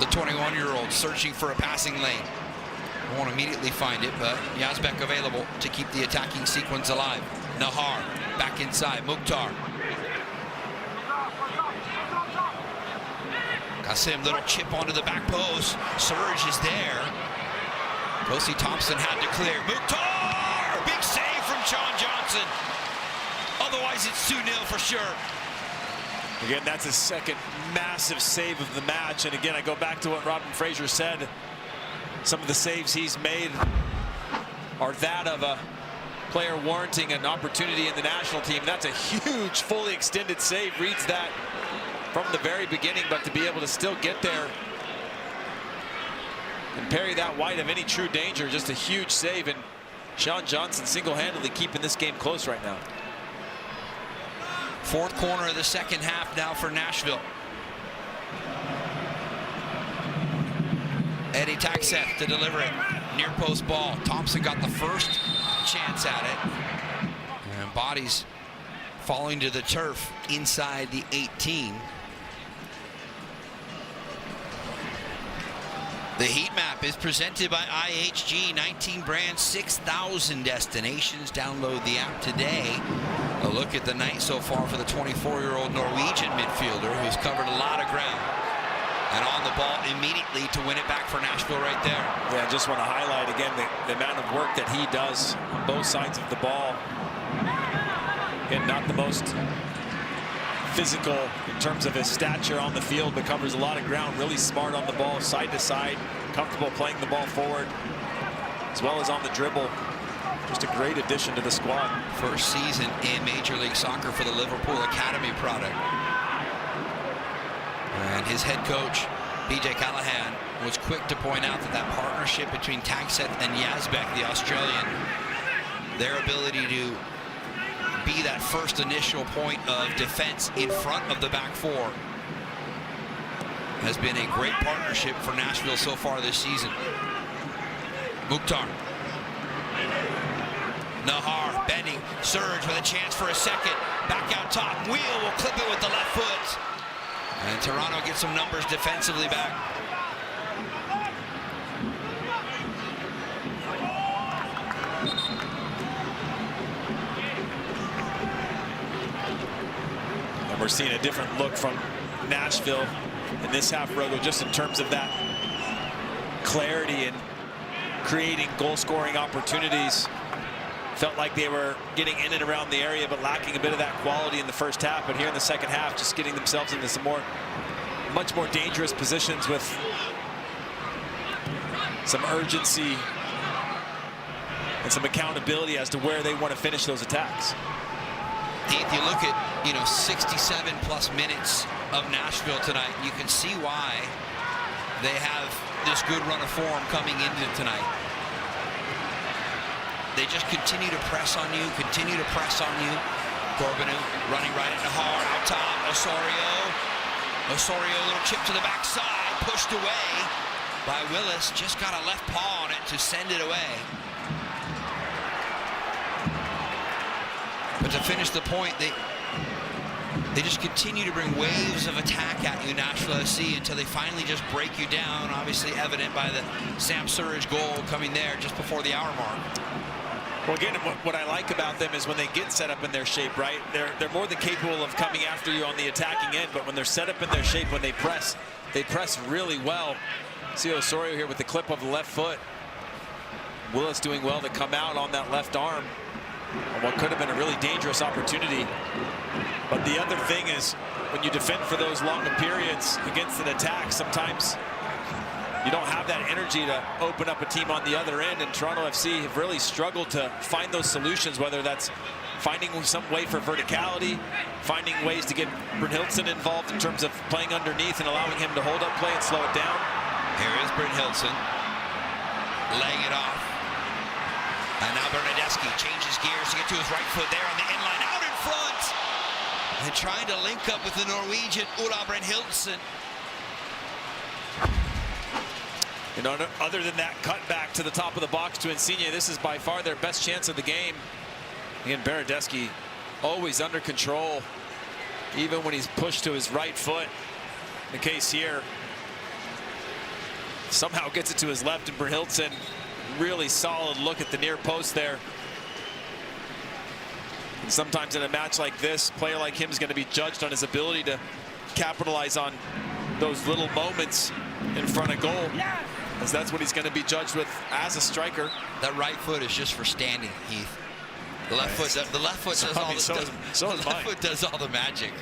S6: The 21-year-old searching for a passing lane. Won't immediately find it, but Yazbek available to keep the attacking sequence alive. Nahar back inside. Mukhtar. Kasim, little chip onto the back post. Surge is there. Kosi Thompson had to clear. Mukhtar! Big save from Sean Johnson. Otherwise, it's 2-0 for sure.
S7: Again, that's his second massive save of the match. And again, I go back to what Robin Fraser said. Some of the saves he's made are that of a player warranting an opportunity in the national team. That's a huge, fully extended save. Reads that from the very beginning, but to be able to still get there and parry that wide of any true danger, just a huge save. And Sean Johnson single-handedly keeping this game close right now.
S6: Fourth corner of the second half now for Nashville. Eddie Taxeth to deliver it. Near post ball. Thompson got the first chance at it. And bodies falling to the turf inside the 18. The heat map is presented by IHG. 19 brands, 6,000 destinations. Download the app today. A look at the night so far for the 24-year-old Norwegian midfielder, who's covered a lot of ground. And on the ball immediately to win it back for Nashville right there.
S7: Yeah, I just want to highlight again the amount of work that he does on both sides of the ball. And not the most physical in terms of his stature on the field, but covers a lot of ground, really smart on the ball, side to side, comfortable playing the ball forward, as well as on the dribble. Just a great addition to the squad.
S6: First season in Major League Soccer for the Liverpool Academy product. And his head coach, PJ Callahan, was quick to point out that that partnership between Tagseth and Yazbek, the Australian, their ability to be that first initial point of defense in front of the back four has been a great partnership for Nashville so far this season. Mukhtar. Nahar bending, Surge with a chance for a second. Back out top, Wheel will clip it with the left foot. And Toronto gets some numbers defensively back.
S7: We're seeing a different look from Nashville in this half, Rogo, just in terms of that clarity and creating goal-scoring opportunities. Felt like they were getting in and around the area, but lacking a bit of that quality in the first half. But here in the second half, just getting themselves into some much more dangerous positions with some urgency and some accountability as to where they want to finish those attacks.
S6: If you look at, 67 plus minutes of Nashville tonight, you can see why they have this good run of form coming into tonight. They just continue to press on you, Corbinu running right into Har, out top, Osorio, little chip to the backside, pushed away by Willis, just got a left paw on it to send it away. But to finish the point, they just continue to bring waves of attack at you, Nashville SC, until they finally just break you down, obviously evident by the Sam Surridge goal coming there just before the hour mark.
S7: Well, again, what I like about them is when they get set up in their shape, right? They're more than capable of coming after you on the attacking end, but when they're set up in their shape, when they press really well. See Osorio here with the clip of the left foot. Willis doing well to come out on that left arm on what could have been a really dangerous opportunity. But the other thing is, when you defend for those longer periods against an attack, sometimes you don't have that energy to open up a team on the other end, and Toronto FC have really struggled to find those solutions, whether that's finding some way for verticality, finding ways to get Brynhildsen involved in terms of playing underneath and allowing him to hold up play and slow it down.
S6: Here is Brynhildsen laying it off. And now Bernadeschi changes gears to get to his right foot there on the inline, out in front. And trying to link up with the Norwegian Ola Brynhildsen.
S7: Other than that cutback to the top of the box to Insigne, this is by far their best chance of the game. Again, Bernadeschi always under control, even when he's pushed to his right foot. The case here, somehow gets it to his left, and Brynhildsen, really solid look at the near post there. And sometimes in a match like this, a player like him is going to be judged on his ability to capitalize on those little moments in front of goal, as that's what he's going to be judged with as a striker.
S6: That right foot is just for standing, Heath. The left foot does all the magic.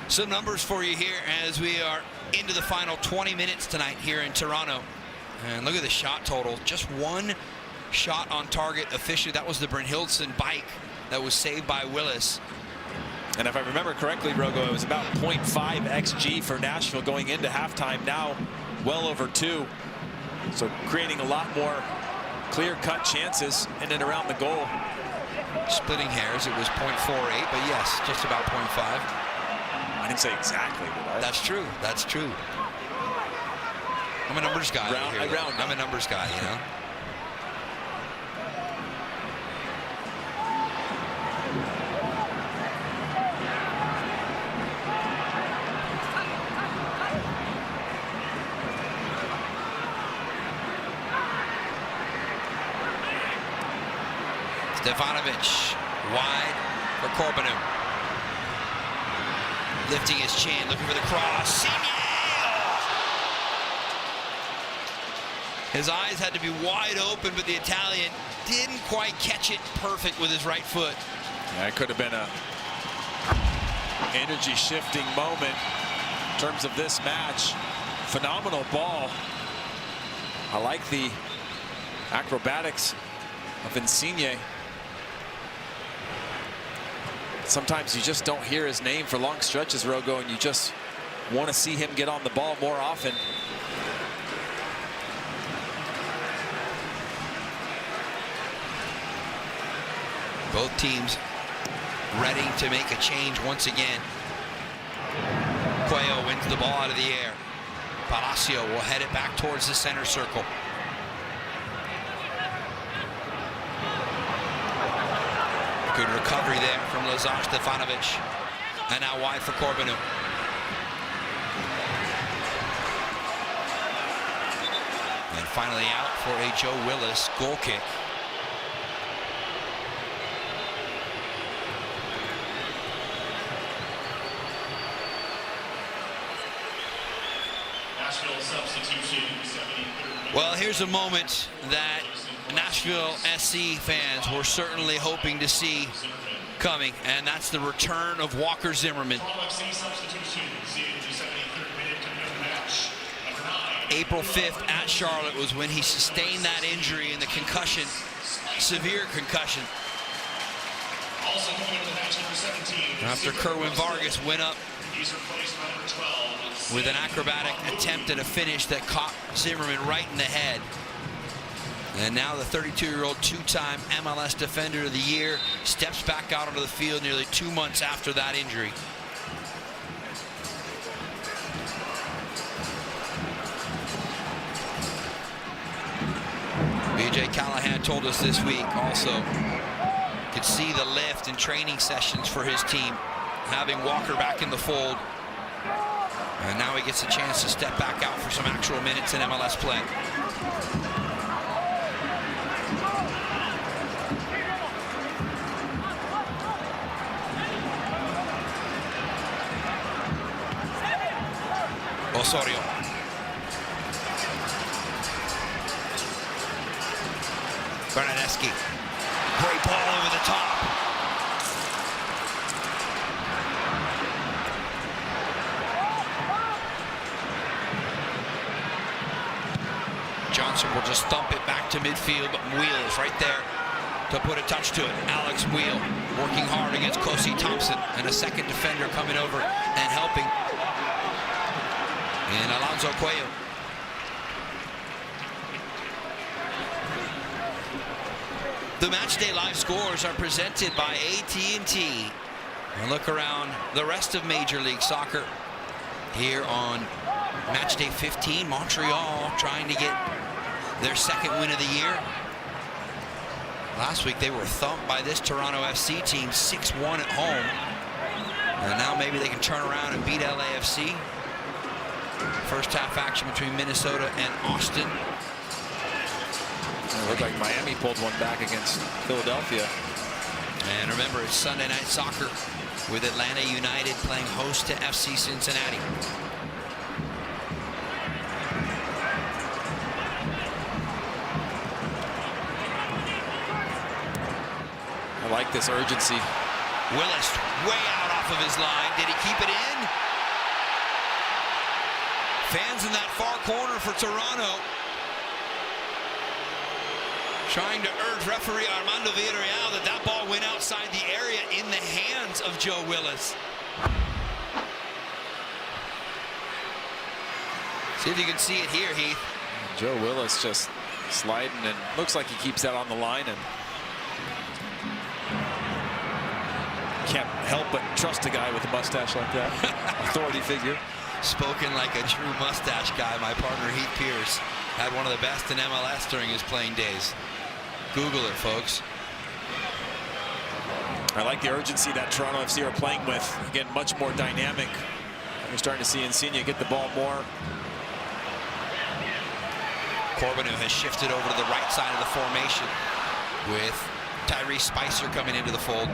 S6: Some numbers for you here as we are into the final 20 minutes tonight here in Toronto. And look at the shot total. Just one shot on target officially. That was the Brynhildsen bike that was saved by Willis.
S7: And if I remember correctly, Rogo, it was about 0.5 XG for Nashville going into halftime. Now well over 2. So creating a lot more clear-cut chances in and around the goal.
S6: Splitting hairs, it was 0.48, but yes, just about 0.5.
S7: I didn't say exactly, did I?
S6: That's true. That's true. I'm a numbers guy. I'm a numbers guy, you know. Stefanovic wide for Corbinu. Lifting his chin, looking for the cross. His eyes had to be wide open, but the Italian didn't quite catch it perfect with his right foot.
S7: Yeah, it could have been energy shifting moment in terms of this match. Phenomenal ball. I like the acrobatics of Insigne. Sometimes you just don't hear his name for long stretches, Rogo, and you just want to see him get on the ball more often.
S6: Both teams ready to make a change once again. Cuello wins the ball out of the air. Palacio will head it back towards the center circle. Good recovery there from Lazar Stefanovic. And now wide for Corbinu. And finally out for a Joe Willis goal kick.
S3: Nashville substitution, 73rd.
S6: Well, here's a moment that Nashville SC fans were certainly hoping to see coming, and that's the return of Walker Zimmerman. April 5th at Charlotte was when he sustained that injury and the concussion, severe concussion. After Kerwin Vargas went up with an acrobatic attempt at a finish that caught Zimmerman right in the head. And now the 32-year-old two-time MLS Defender of the Year steps back out onto the field nearly 2 months after that injury. BJ Callahan told us this week also could see the lift in training sessions for his team, having Walker back in the fold. And now he gets a chance to step back out for some actual minutes in MLS play. Osorio. Bernadeschi. Great ball over the top. Johnson will just thump it back to midfield, but Wheel is right there to put a touch to it. Alex Wheel working hard against Kosi Thompson, and a second defender coming over and helping. And Alonso Cuello. The Matchday Live scores are presented by AT&T. And look around the rest of Major League Soccer here on Matchday 15. Montreal trying to get their second win of the year. Last week they were thumped by this Toronto FC team 6-1 at home. And now maybe they can turn around and beat LAFC. First half action between Minnesota and Austin.
S7: It looked like Miami pulled one back against Philadelphia.
S6: And remember, it's Sunday Night Soccer with Atlanta United playing host to FC Cincinnati.
S7: I like this urgency.
S6: Willis way out off of his line. Did he keep it in? Fans in that far corner for Toronto trying to urge referee Armando Villarreal that that ball went outside the area in the hands of Joe Willis. See if you can see it here, Heath.
S7: Joe Willis just sliding, and looks like he keeps that on the line, and can't help but trust a guy with a mustache like that. Authority figure.
S6: Spoken like a true mustache guy. My partner Heath Pierce had one of the best in MLS during his playing days. Google it, folks.
S7: I like the urgency that Toronto FC are playing with. Again, much more dynamic. We're starting to see Insigne get the ball more.
S6: Corbinu has shifted over to the right side of the formation with Tyrese Spicer coming into the fold.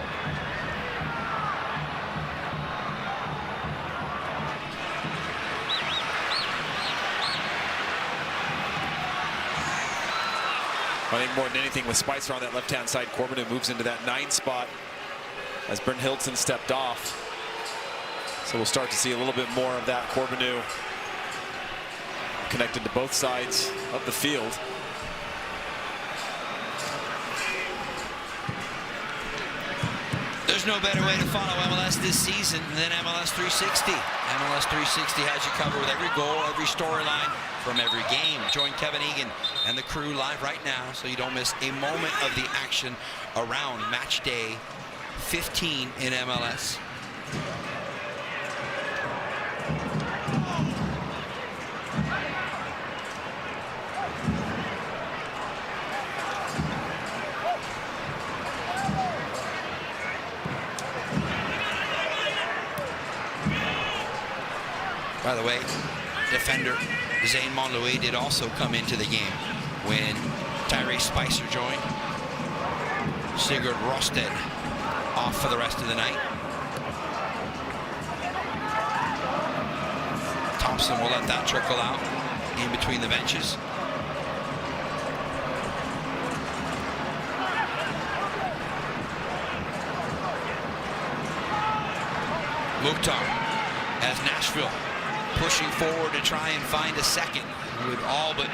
S7: I think more than anything with Spicer on that left-hand side, Corbinu moves into that 9 spot as Brent Hilton stepped off. So we'll start to see a little bit more of that. Corbinu connected to both sides of the field.
S6: There's no better way to follow MLS this season than MLS 360. MLS 360 has you covered with every goal, every storyline from every game. Join Kevin Egan and the crew live right now so you don't miss a moment of the action around match day 15 in MLS. By the way, defender Zane Monlouis did also come into the game when Tyrese Spicer joined. Sigurd Rosted off for the rest of the night. Thompson will let that trickle out in between the benches. Mukhtar as Nashville pushing forward to try and find a second would all but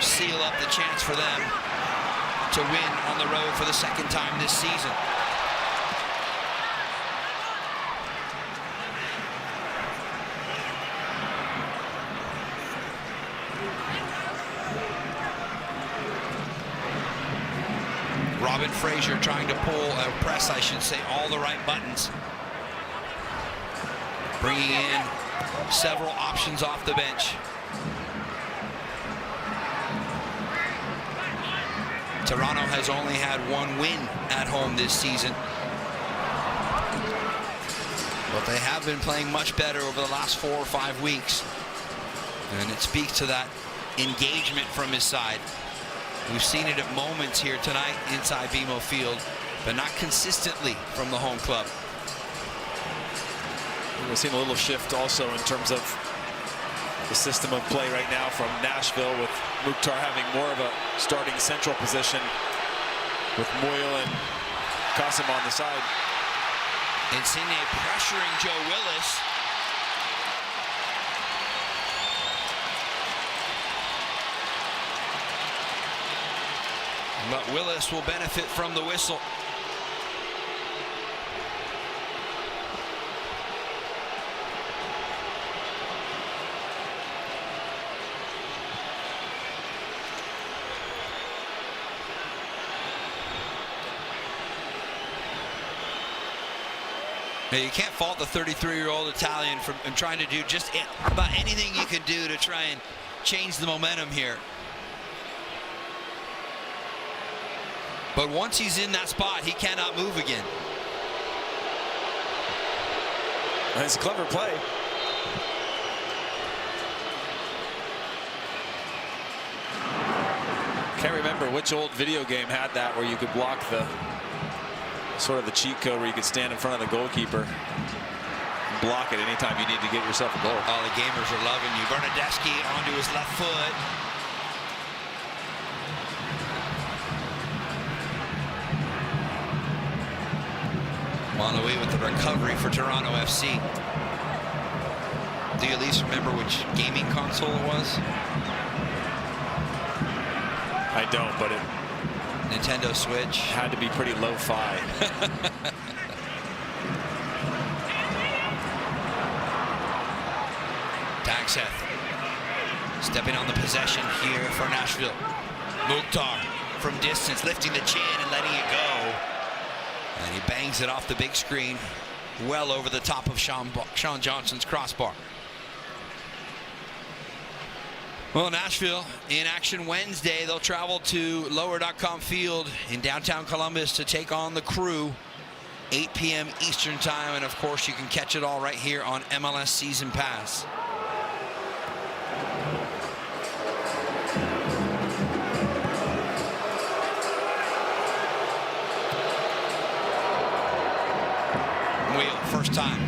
S6: seal up the chance for them to win on the road for the second time this season. Robin Fraser trying to pull, press I should say, all the right buttons. Bringing in several options off the bench. Toronto has only had one win at home this season, but they have been playing much better over the last 4 or 5 weeks, and it speaks to that engagement from his side. We've seen it at moments here tonight inside BMO Field, but not consistently from the home club.
S7: We've seen a little shift also in terms of the system of play right now from Nashville, with Mukhtar having more of a starting central position with Moyle and Kasim on the side.
S6: Insigne pressuring Joe Willis. But Willis will benefit from the whistle. Now, you can't fault the 33-year-old Italian from trying to do just about anything you can do to try and change the momentum here. But once he's in that spot, he cannot move again.
S7: That's a clever play. Can't remember which old video game had that where you could block the sort of the cheat code where you could stand in front of the goalkeeper and block it anytime you need to get yourself a goal.
S6: All the gamers are loving you. Bernadeschi onto his left foot. Monlouis with the recovery for Toronto FC. Do you at least remember which gaming console it was?
S7: I don't, but it
S6: Nintendo Switch
S7: had to be pretty lo-fi.
S6: Taxeth stepping on the possession here for Nashville. Mukhtar from distance lifting the chin and letting it go. And he bangs it off the big screen well over the top of Sean Johnson's crossbar. Well, Nashville in action Wednesday. They'll travel to Lower.com Field in downtown Columbus to take on the Crew. 8 p.m. Eastern time, and of course you can catch it all right here on MLS Season Pass. Wheel, first time,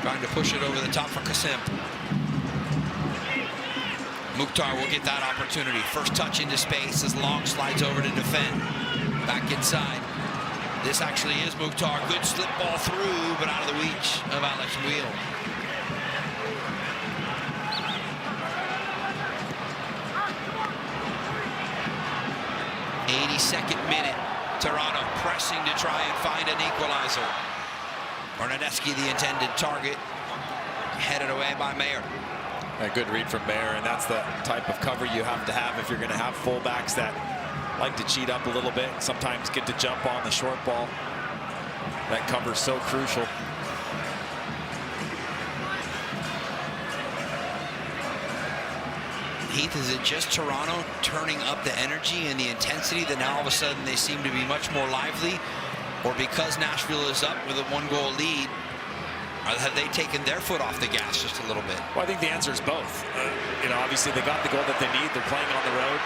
S6: trying to push it over the top for Kasim. Mukhtar will get that opportunity. First touch into space as Long slides over to defend. Back inside. This actually is Mukhtar. Good slip ball through, but out of the reach of Alex Wheel. 82nd minute. Toronto pressing to try and find an equalizer. Bernadeschi, the intended target, headed away by Mayer.
S7: A good read from Mayer, and that's the type of cover you have to have if you're going to have fullbacks that like to cheat up a little bit, sometimes get to jump on the short ball. That cover's so crucial.
S6: Heath, is it just Toronto turning up the energy and the intensity that now all of a sudden they seem to be much more lively? Or because Nashville is up with a 1-goal lead, have they taken their foot off the gas just a little bit?
S7: Well, I think the answer is both. You know, obviously they got the goal that they need. They're playing on the road.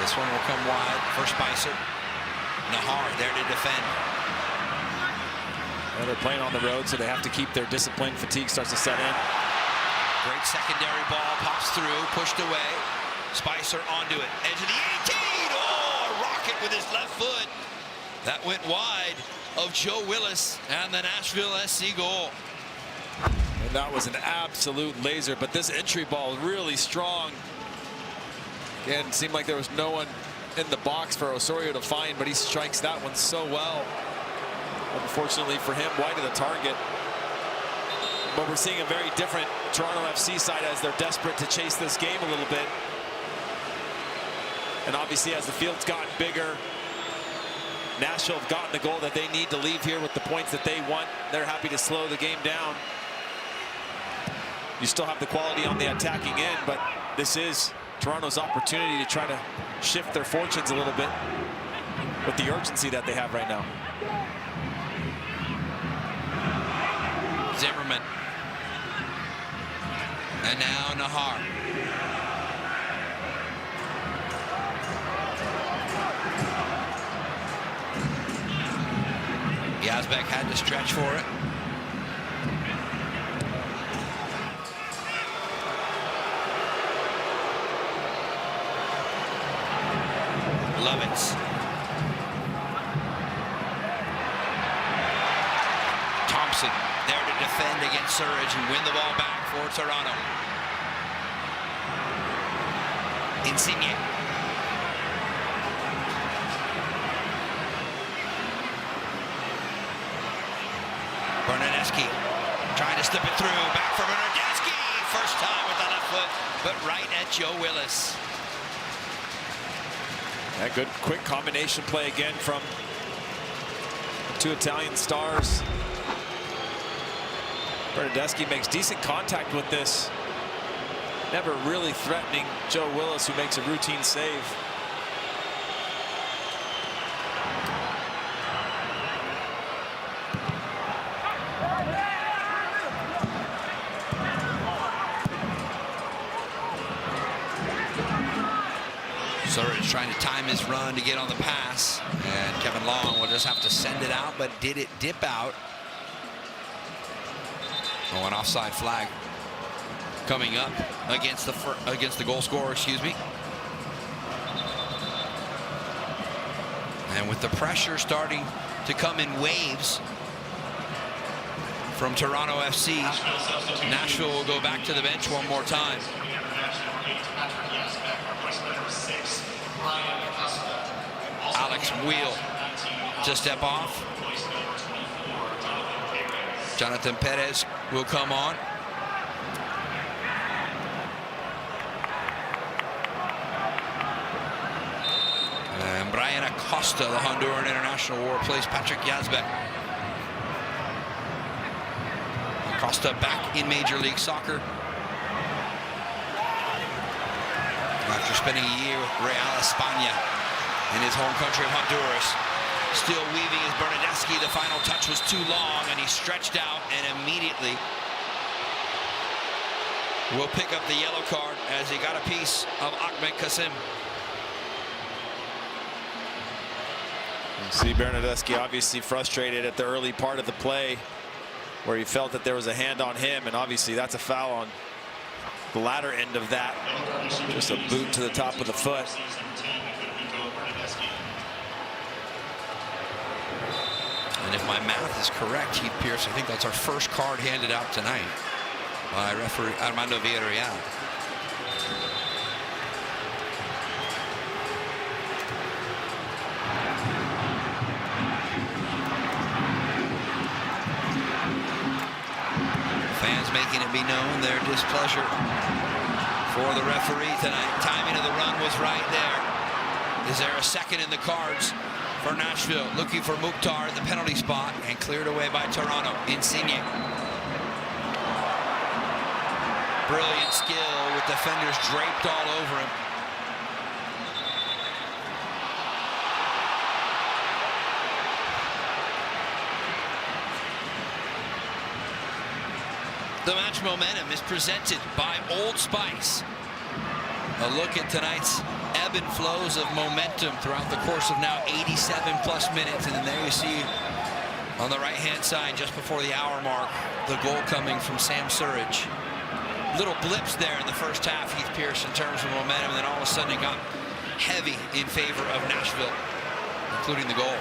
S6: This one will come wide for Spicer. Nahar there to defend.
S7: Well, they're playing on the road, so they have to keep their discipline. Fatigue starts to set in.
S6: Great secondary ball, pops through, pushed away. Spicer onto it, edge of the 18. Oh, a rocket with his left foot. That went wide of Joe Willis and the Nashville SC goal.
S7: And that was an absolute laser, but this entry ball really strong. Again, it seemed like there was no one in the box for Osorio to find, but he strikes that one so well. Unfortunately for him, wide of the target. But we're seeing a very different Toronto FC side as they're desperate to chase this game a little bit. And obviously as the field's gotten bigger, Nashville have gotten the goal that they need to leave here with the points that they want. They're happy to slow the game down. You still have the quality on the attacking end, but this is Toronto's opportunity to try to shift their fortunes a little bit with the urgency that they have right now.
S6: Zimmerman. And now Nahar. Yazbek had to stretch for it. Lovitz. Thompson there to defend against Surridge and win the ball back for Toronto. Insigne. Bernadeschi trying to slip it through. Back for Bernadeschi. First time with the left foot, but right at Joe Willis.
S7: That good quick combination play again from the two Italian stars. Bernadeschi makes decent contact with this. Never really threatening Joe Willis, who makes a routine save.
S6: Surridge trying to time his run to get on the pass, and Kevin Long will just have to send it out, but did it dip out? Oh, an offside flag coming up against the goal scorer, excuse me. And with the pressure starting to come in waves from Toronto FC, Nashville will go back to the bench one more time. Alex Wheel to step off. Jonathan Perez will come on. And Brian Acosta, the Honduran international, will replace Patrick Yazbek. Acosta back in Major League Soccer after spending a year with Real España in his home country of Honduras. Still weaving as Bernadeschi. The final touch was too long, and he stretched out and immediately will pick up the yellow card as he got a piece of Ahmed Kassim.
S7: You see Bernadeschi obviously frustrated at the early part of the play where he felt that there was a hand on him, and obviously that's a foul on the latter end of that. Just a boot to the top of the foot.
S6: And if my math is correct, Heath Pierce, I think that's our first card handed out tonight by referee Armando Villarreal. Fans making it be known their displeasure for the referee tonight. Timing of the run was right there. Is there a second in the cards for Nashville? Looking for Mukhtar at the penalty spot and cleared away by Toronto. Insigne. Brilliant skill with defenders draped all over him. The match momentum is presented by Old Spice. A look at tonight's ebb and flows of momentum throughout the course of now 87 plus minutes. And then there you see on the right-hand side, just before the hour mark, the goal coming from Sam Surridge. Little blips there in the first half, Heath Pierce, in terms of momentum, and then all of a sudden it got heavy in favor of Nashville, including the goal.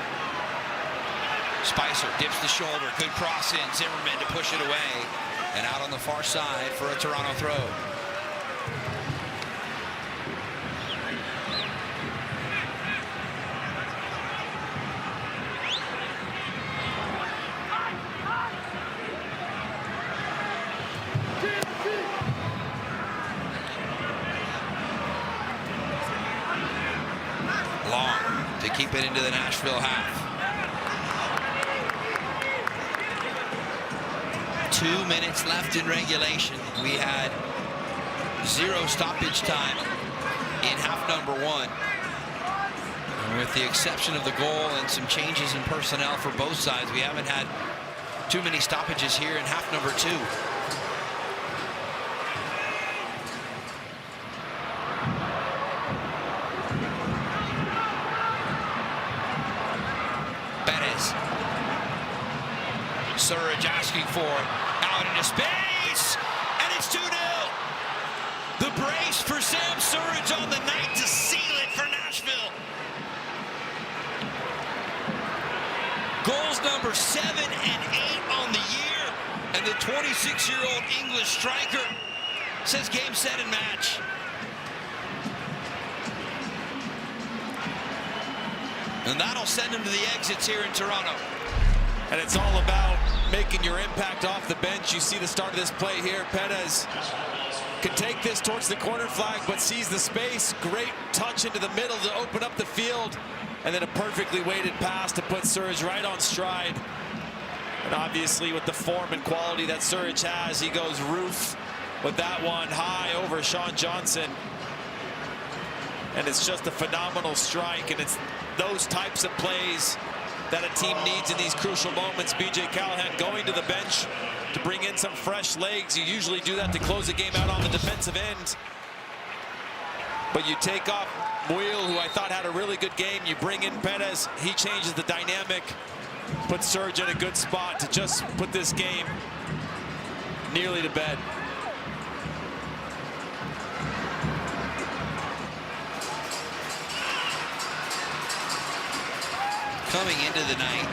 S6: Spicer dips the shoulder, good cross in, Zimmerman to push it away, and out on the far side for a Toronto throw. Long to keep it into the Nashville half. 2 minutes left in regulation. We had 0 stoppage time in half number 1. And with the exception of the goal and some changes in personnel for both sides, we haven't had too many stoppages here in half number 2. Surridge asking for it, out into space, and it's 2-0. The brace for Sam Surridge on the night to seal it for Nashville. Goals number 7 and 8 on the year, and the 26-year-old English striker says game, set, and match. And that'll send him to the exits here in Toronto.
S7: And it's all about making your impact off the bench. You see the start of this play here. Perez can take this towards the corner flag, but sees the space. Great touch into the middle to open up the field. And then a perfectly weighted pass to put Surridge right on stride. And obviously with the form and quality that Surridge has, he goes roof with that one high over Sean Johnson. And it's just a phenomenal strike. And it's those types of plays that a team needs in these crucial moments. B.J. Callahan going to the bench to bring in some fresh legs. You usually do that to close the game out on the defensive end. But you take off Muil, who I thought had a really good game. You bring in Perez. He changes the dynamic. Puts Surridge in a good spot to just put this game nearly to bed.
S6: Coming into the night,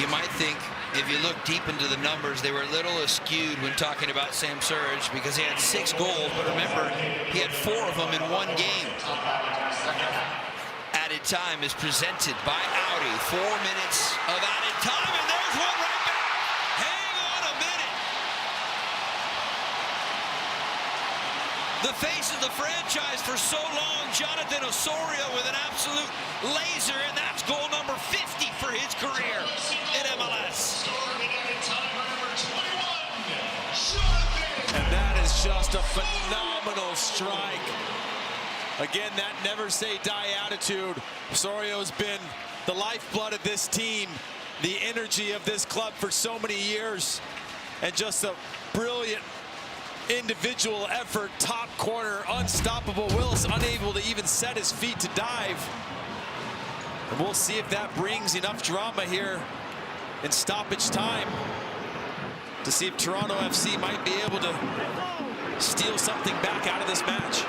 S6: you might think, if you look deep into the numbers, they were a little askewed when talking about Sam Surridge because he had 6 goals, but remember, he had 4 of them in 1 game. Added time is presented by Audi. 4 minutes of added time, and there's one right back. Hang on a minute. The face of the franchise for so long, Jonathan Osorio with an absolute laser, and that's goal number 50 for his career in MLS.
S7: And that is just a phenomenal strike. Again, that never say die attitude. Osorio's been the lifeblood of this team, the energy of this club for so many years, and just a brilliant individual effort, top corner, unstoppable. Willis unable to even set his feet to dive. And we'll see if that brings enough drama here in stoppage time to see if Toronto FC might be able to steal something back out of this match.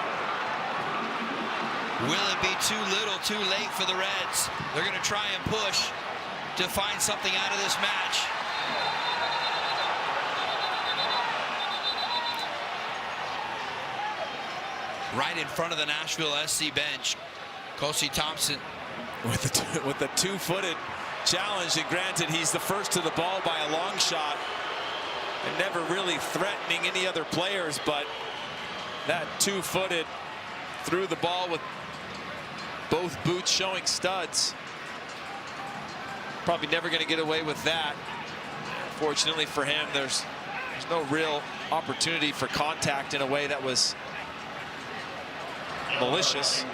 S6: Will it be too little, too late for the Reds? They're going to try and push to find something out of this match. Right in front of the Nashville SC bench, Kosi Thompson.
S7: With the two-footed challenge, and granted, he's the first to the ball by a long shot, and never really threatening any other players, but that two-footed threw the ball with both boots showing studs. Probably never going to get away with that. Fortunately for him, there's no real opportunity for contact in a way that was malicious,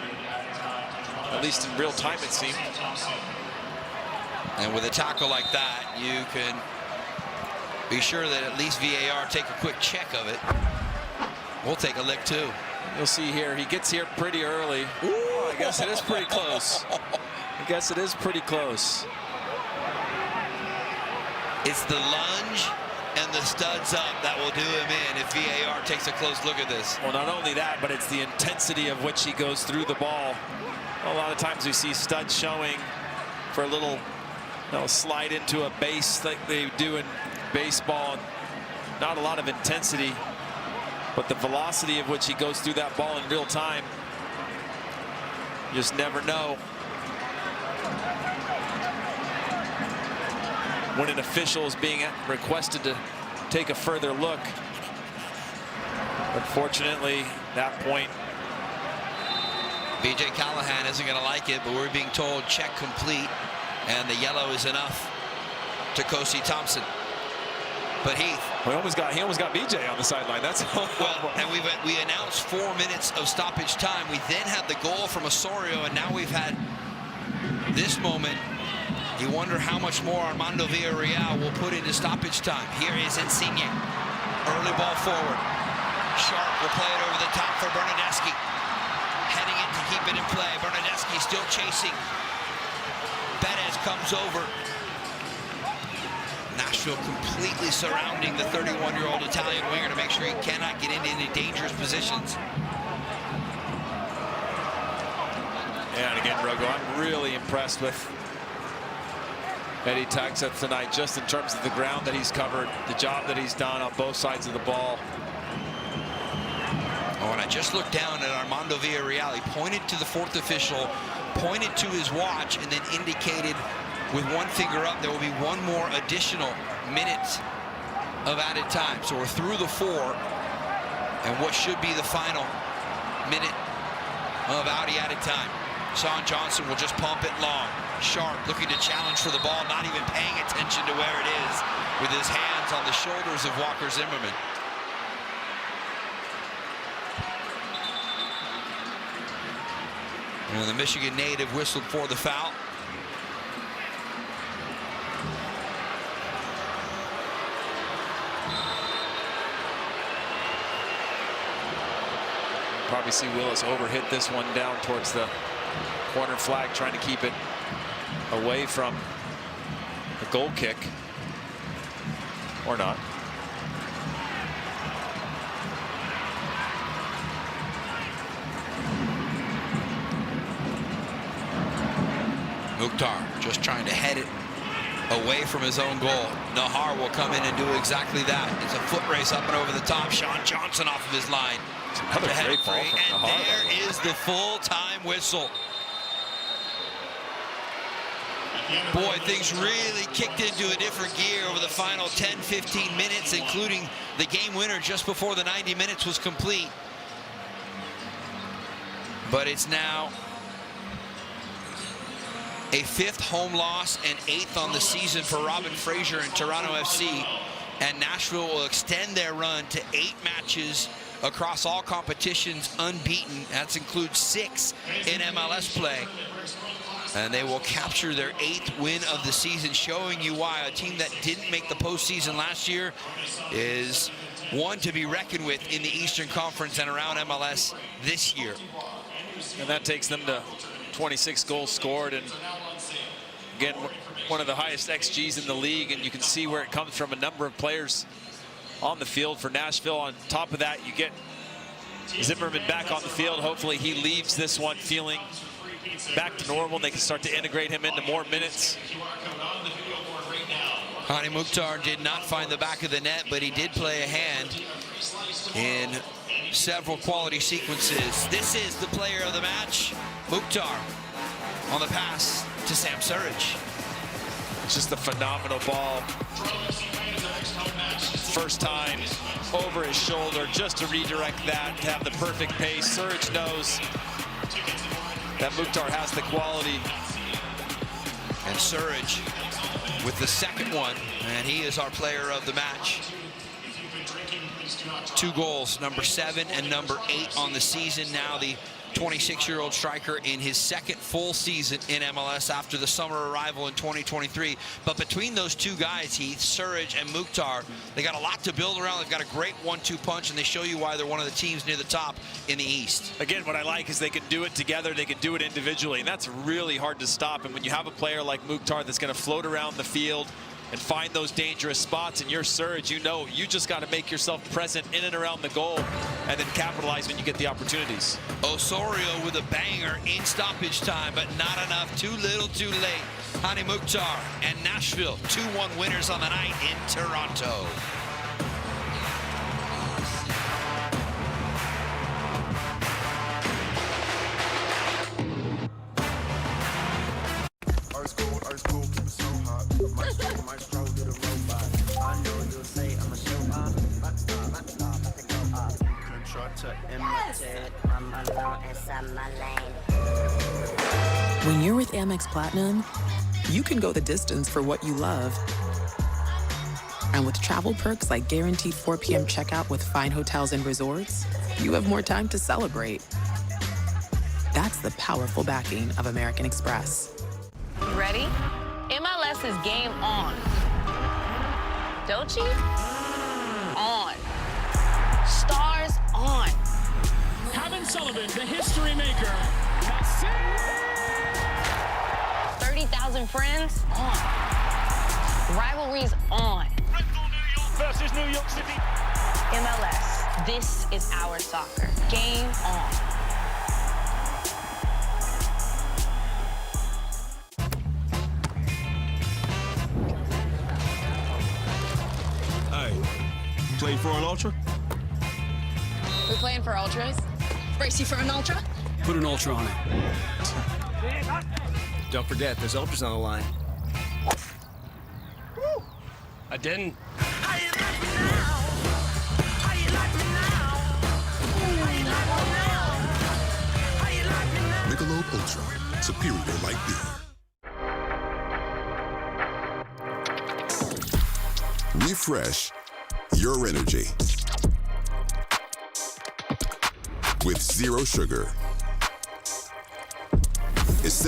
S7: at least in real time it seemed.
S6: And with a tackle like that, you can be sure that at least VAR take a quick check of it. We'll take a lick too.
S7: You'll see here, he gets here pretty early. Ooh, I guess it is pretty close. I guess it is pretty close.
S6: It's the lunge and the studs up that will do him in if VAR takes a close look at this.
S7: Well, not only that, but it's the intensity of which he goes through the ball. A lot of times we see studs showing for a little, slide into a base like they do in baseball. Not a lot of intensity, but the velocity of which he goes through that ball in real time, you just never know when an official is being requested to take a further look. Unfortunately, that point,
S6: BJ Callahan isn't going to like it, but we're being told check complete, and the yellow is enough to Kosi Thompson. But Heath,
S7: he almost got BJ on the sideline. That's
S6: well, and we announced 4 minutes of stoppage time. We then had the goal from Osorio, and now we've had this moment. You wonder how much more Armando Villarreal will put into stoppage time. Here is Insigne. Early ball forward. Sharp will play it over the top for Bernadeschi. Heading in to keep it in play. Bernadeschi still chasing. Bettis comes over. Nashville completely surrounding the 31-year-old Italian winger to make sure he cannot get into any dangerous positions.
S7: Yeah, and again, Rogo, I'm really impressed with Eddie Taxet tonight, just in terms of the ground that he's covered, the job that he's done on both sides of the ball.
S6: Oh, and I just looked down at Armando Villarreal. He pointed to the fourth official, pointed to his watch, and then indicated with one finger up there will be one more additional minute of added time. So we're through the 4, and what should be the final minute of Audi added time. Sean Johnson will just pump it long. Sharp looking to challenge for the ball, not even paying attention to where it is, with his hands on the shoulders of Walker Zimmerman. And the Michigan native whistled for the foul.
S7: Probably see Willis overhit this one down towards the corner flag, trying to keep it away from the goal kick, or not.
S6: Mukhtar just trying to head it away from his own goal. Nahar will come in and do exactly that. It's a foot race up and over the top. Sean Johnson off of his line.
S7: Another great ball from
S6: Nahar. And there is the full-time whistle. Boy, things really kicked into a different gear over the final 10-15 minutes, including the game winner just before the 90 minutes was complete. But it's now a 5th home loss and 8th on the season for Robin Fraser and Toronto FC. And Nashville will extend their run to 8 matches across all competitions unbeaten. That includes 6 in MLS play. And they will capture their 8th win of the season, showing you why a team that didn't make the postseason last year is one to be reckoned with in the Eastern Conference and around MLS this year.
S7: And that takes them to 26 goals scored, and again, one of the highest XGs in the league, and you can see where it comes from. A number of players on the field for Nashville. On top of that, you get Zimmerman back on the field. Hopefully he leaves this one feeling back to normal, and they can start to integrate him into more minutes.
S6: Hani Mukhtar did not find the back of the net, but he did play a hand in several quality sequences. This is the player of the match, Mukhtar, on the pass to Sam Surridge.
S7: Just a phenomenal ball. First time over his shoulder, just to redirect that, to have the perfect pace. Surridge knows that Mukhtar has the quality.
S6: And Surridge with the second one, and he is our player of the match. 2 goals, number 7 and number 8 on the season. Now the 26-year-old striker in his second full season in MLS after the summer arrival in 2023. But between those two guys, Heath, Surridge and Mukhtar, they got a lot to build around. They've got a great 1-2 punch, and they show you why they're one of the teams near the top in the East.
S7: Again, what I like is they can do it together, they can do it individually, and that's really hard to stop. And when you have a player like Mukhtar that's going to float around the field and find those dangerous spots, and you're Surridge, you know you just got to make yourself present in and around the goal and then capitalize when you get the opportunities.
S6: Osorio with a banger in stoppage time, but not enough. Too little, too late. Hani Mukhtar and Nashville, 2-1 winners on the night in Toronto.
S15: When you're with Amex Platinum, you can go the distance for what you love. And with travel perks like guaranteed 4 p.m. checkout with fine hotels and resorts, you have more time to celebrate. That's the powerful backing of American Express.
S4: Ready? MLS is game on. Dochi? On. Stars on.
S3: Kevin Sullivan, the history maker.
S4: 30,000 friends on. Rivalries on.
S3: Versus New York City.
S4: MLS, this is our soccer. Game on.
S5: Hey, play for an ultra?
S4: We playing for ultras? Brace you for an ultra?
S5: Put an ultra on it. Don't forget, there's ultras on the line. I didn't.
S10: Michelob Ultra, superior light beer. Refresh your energy with zero sugar.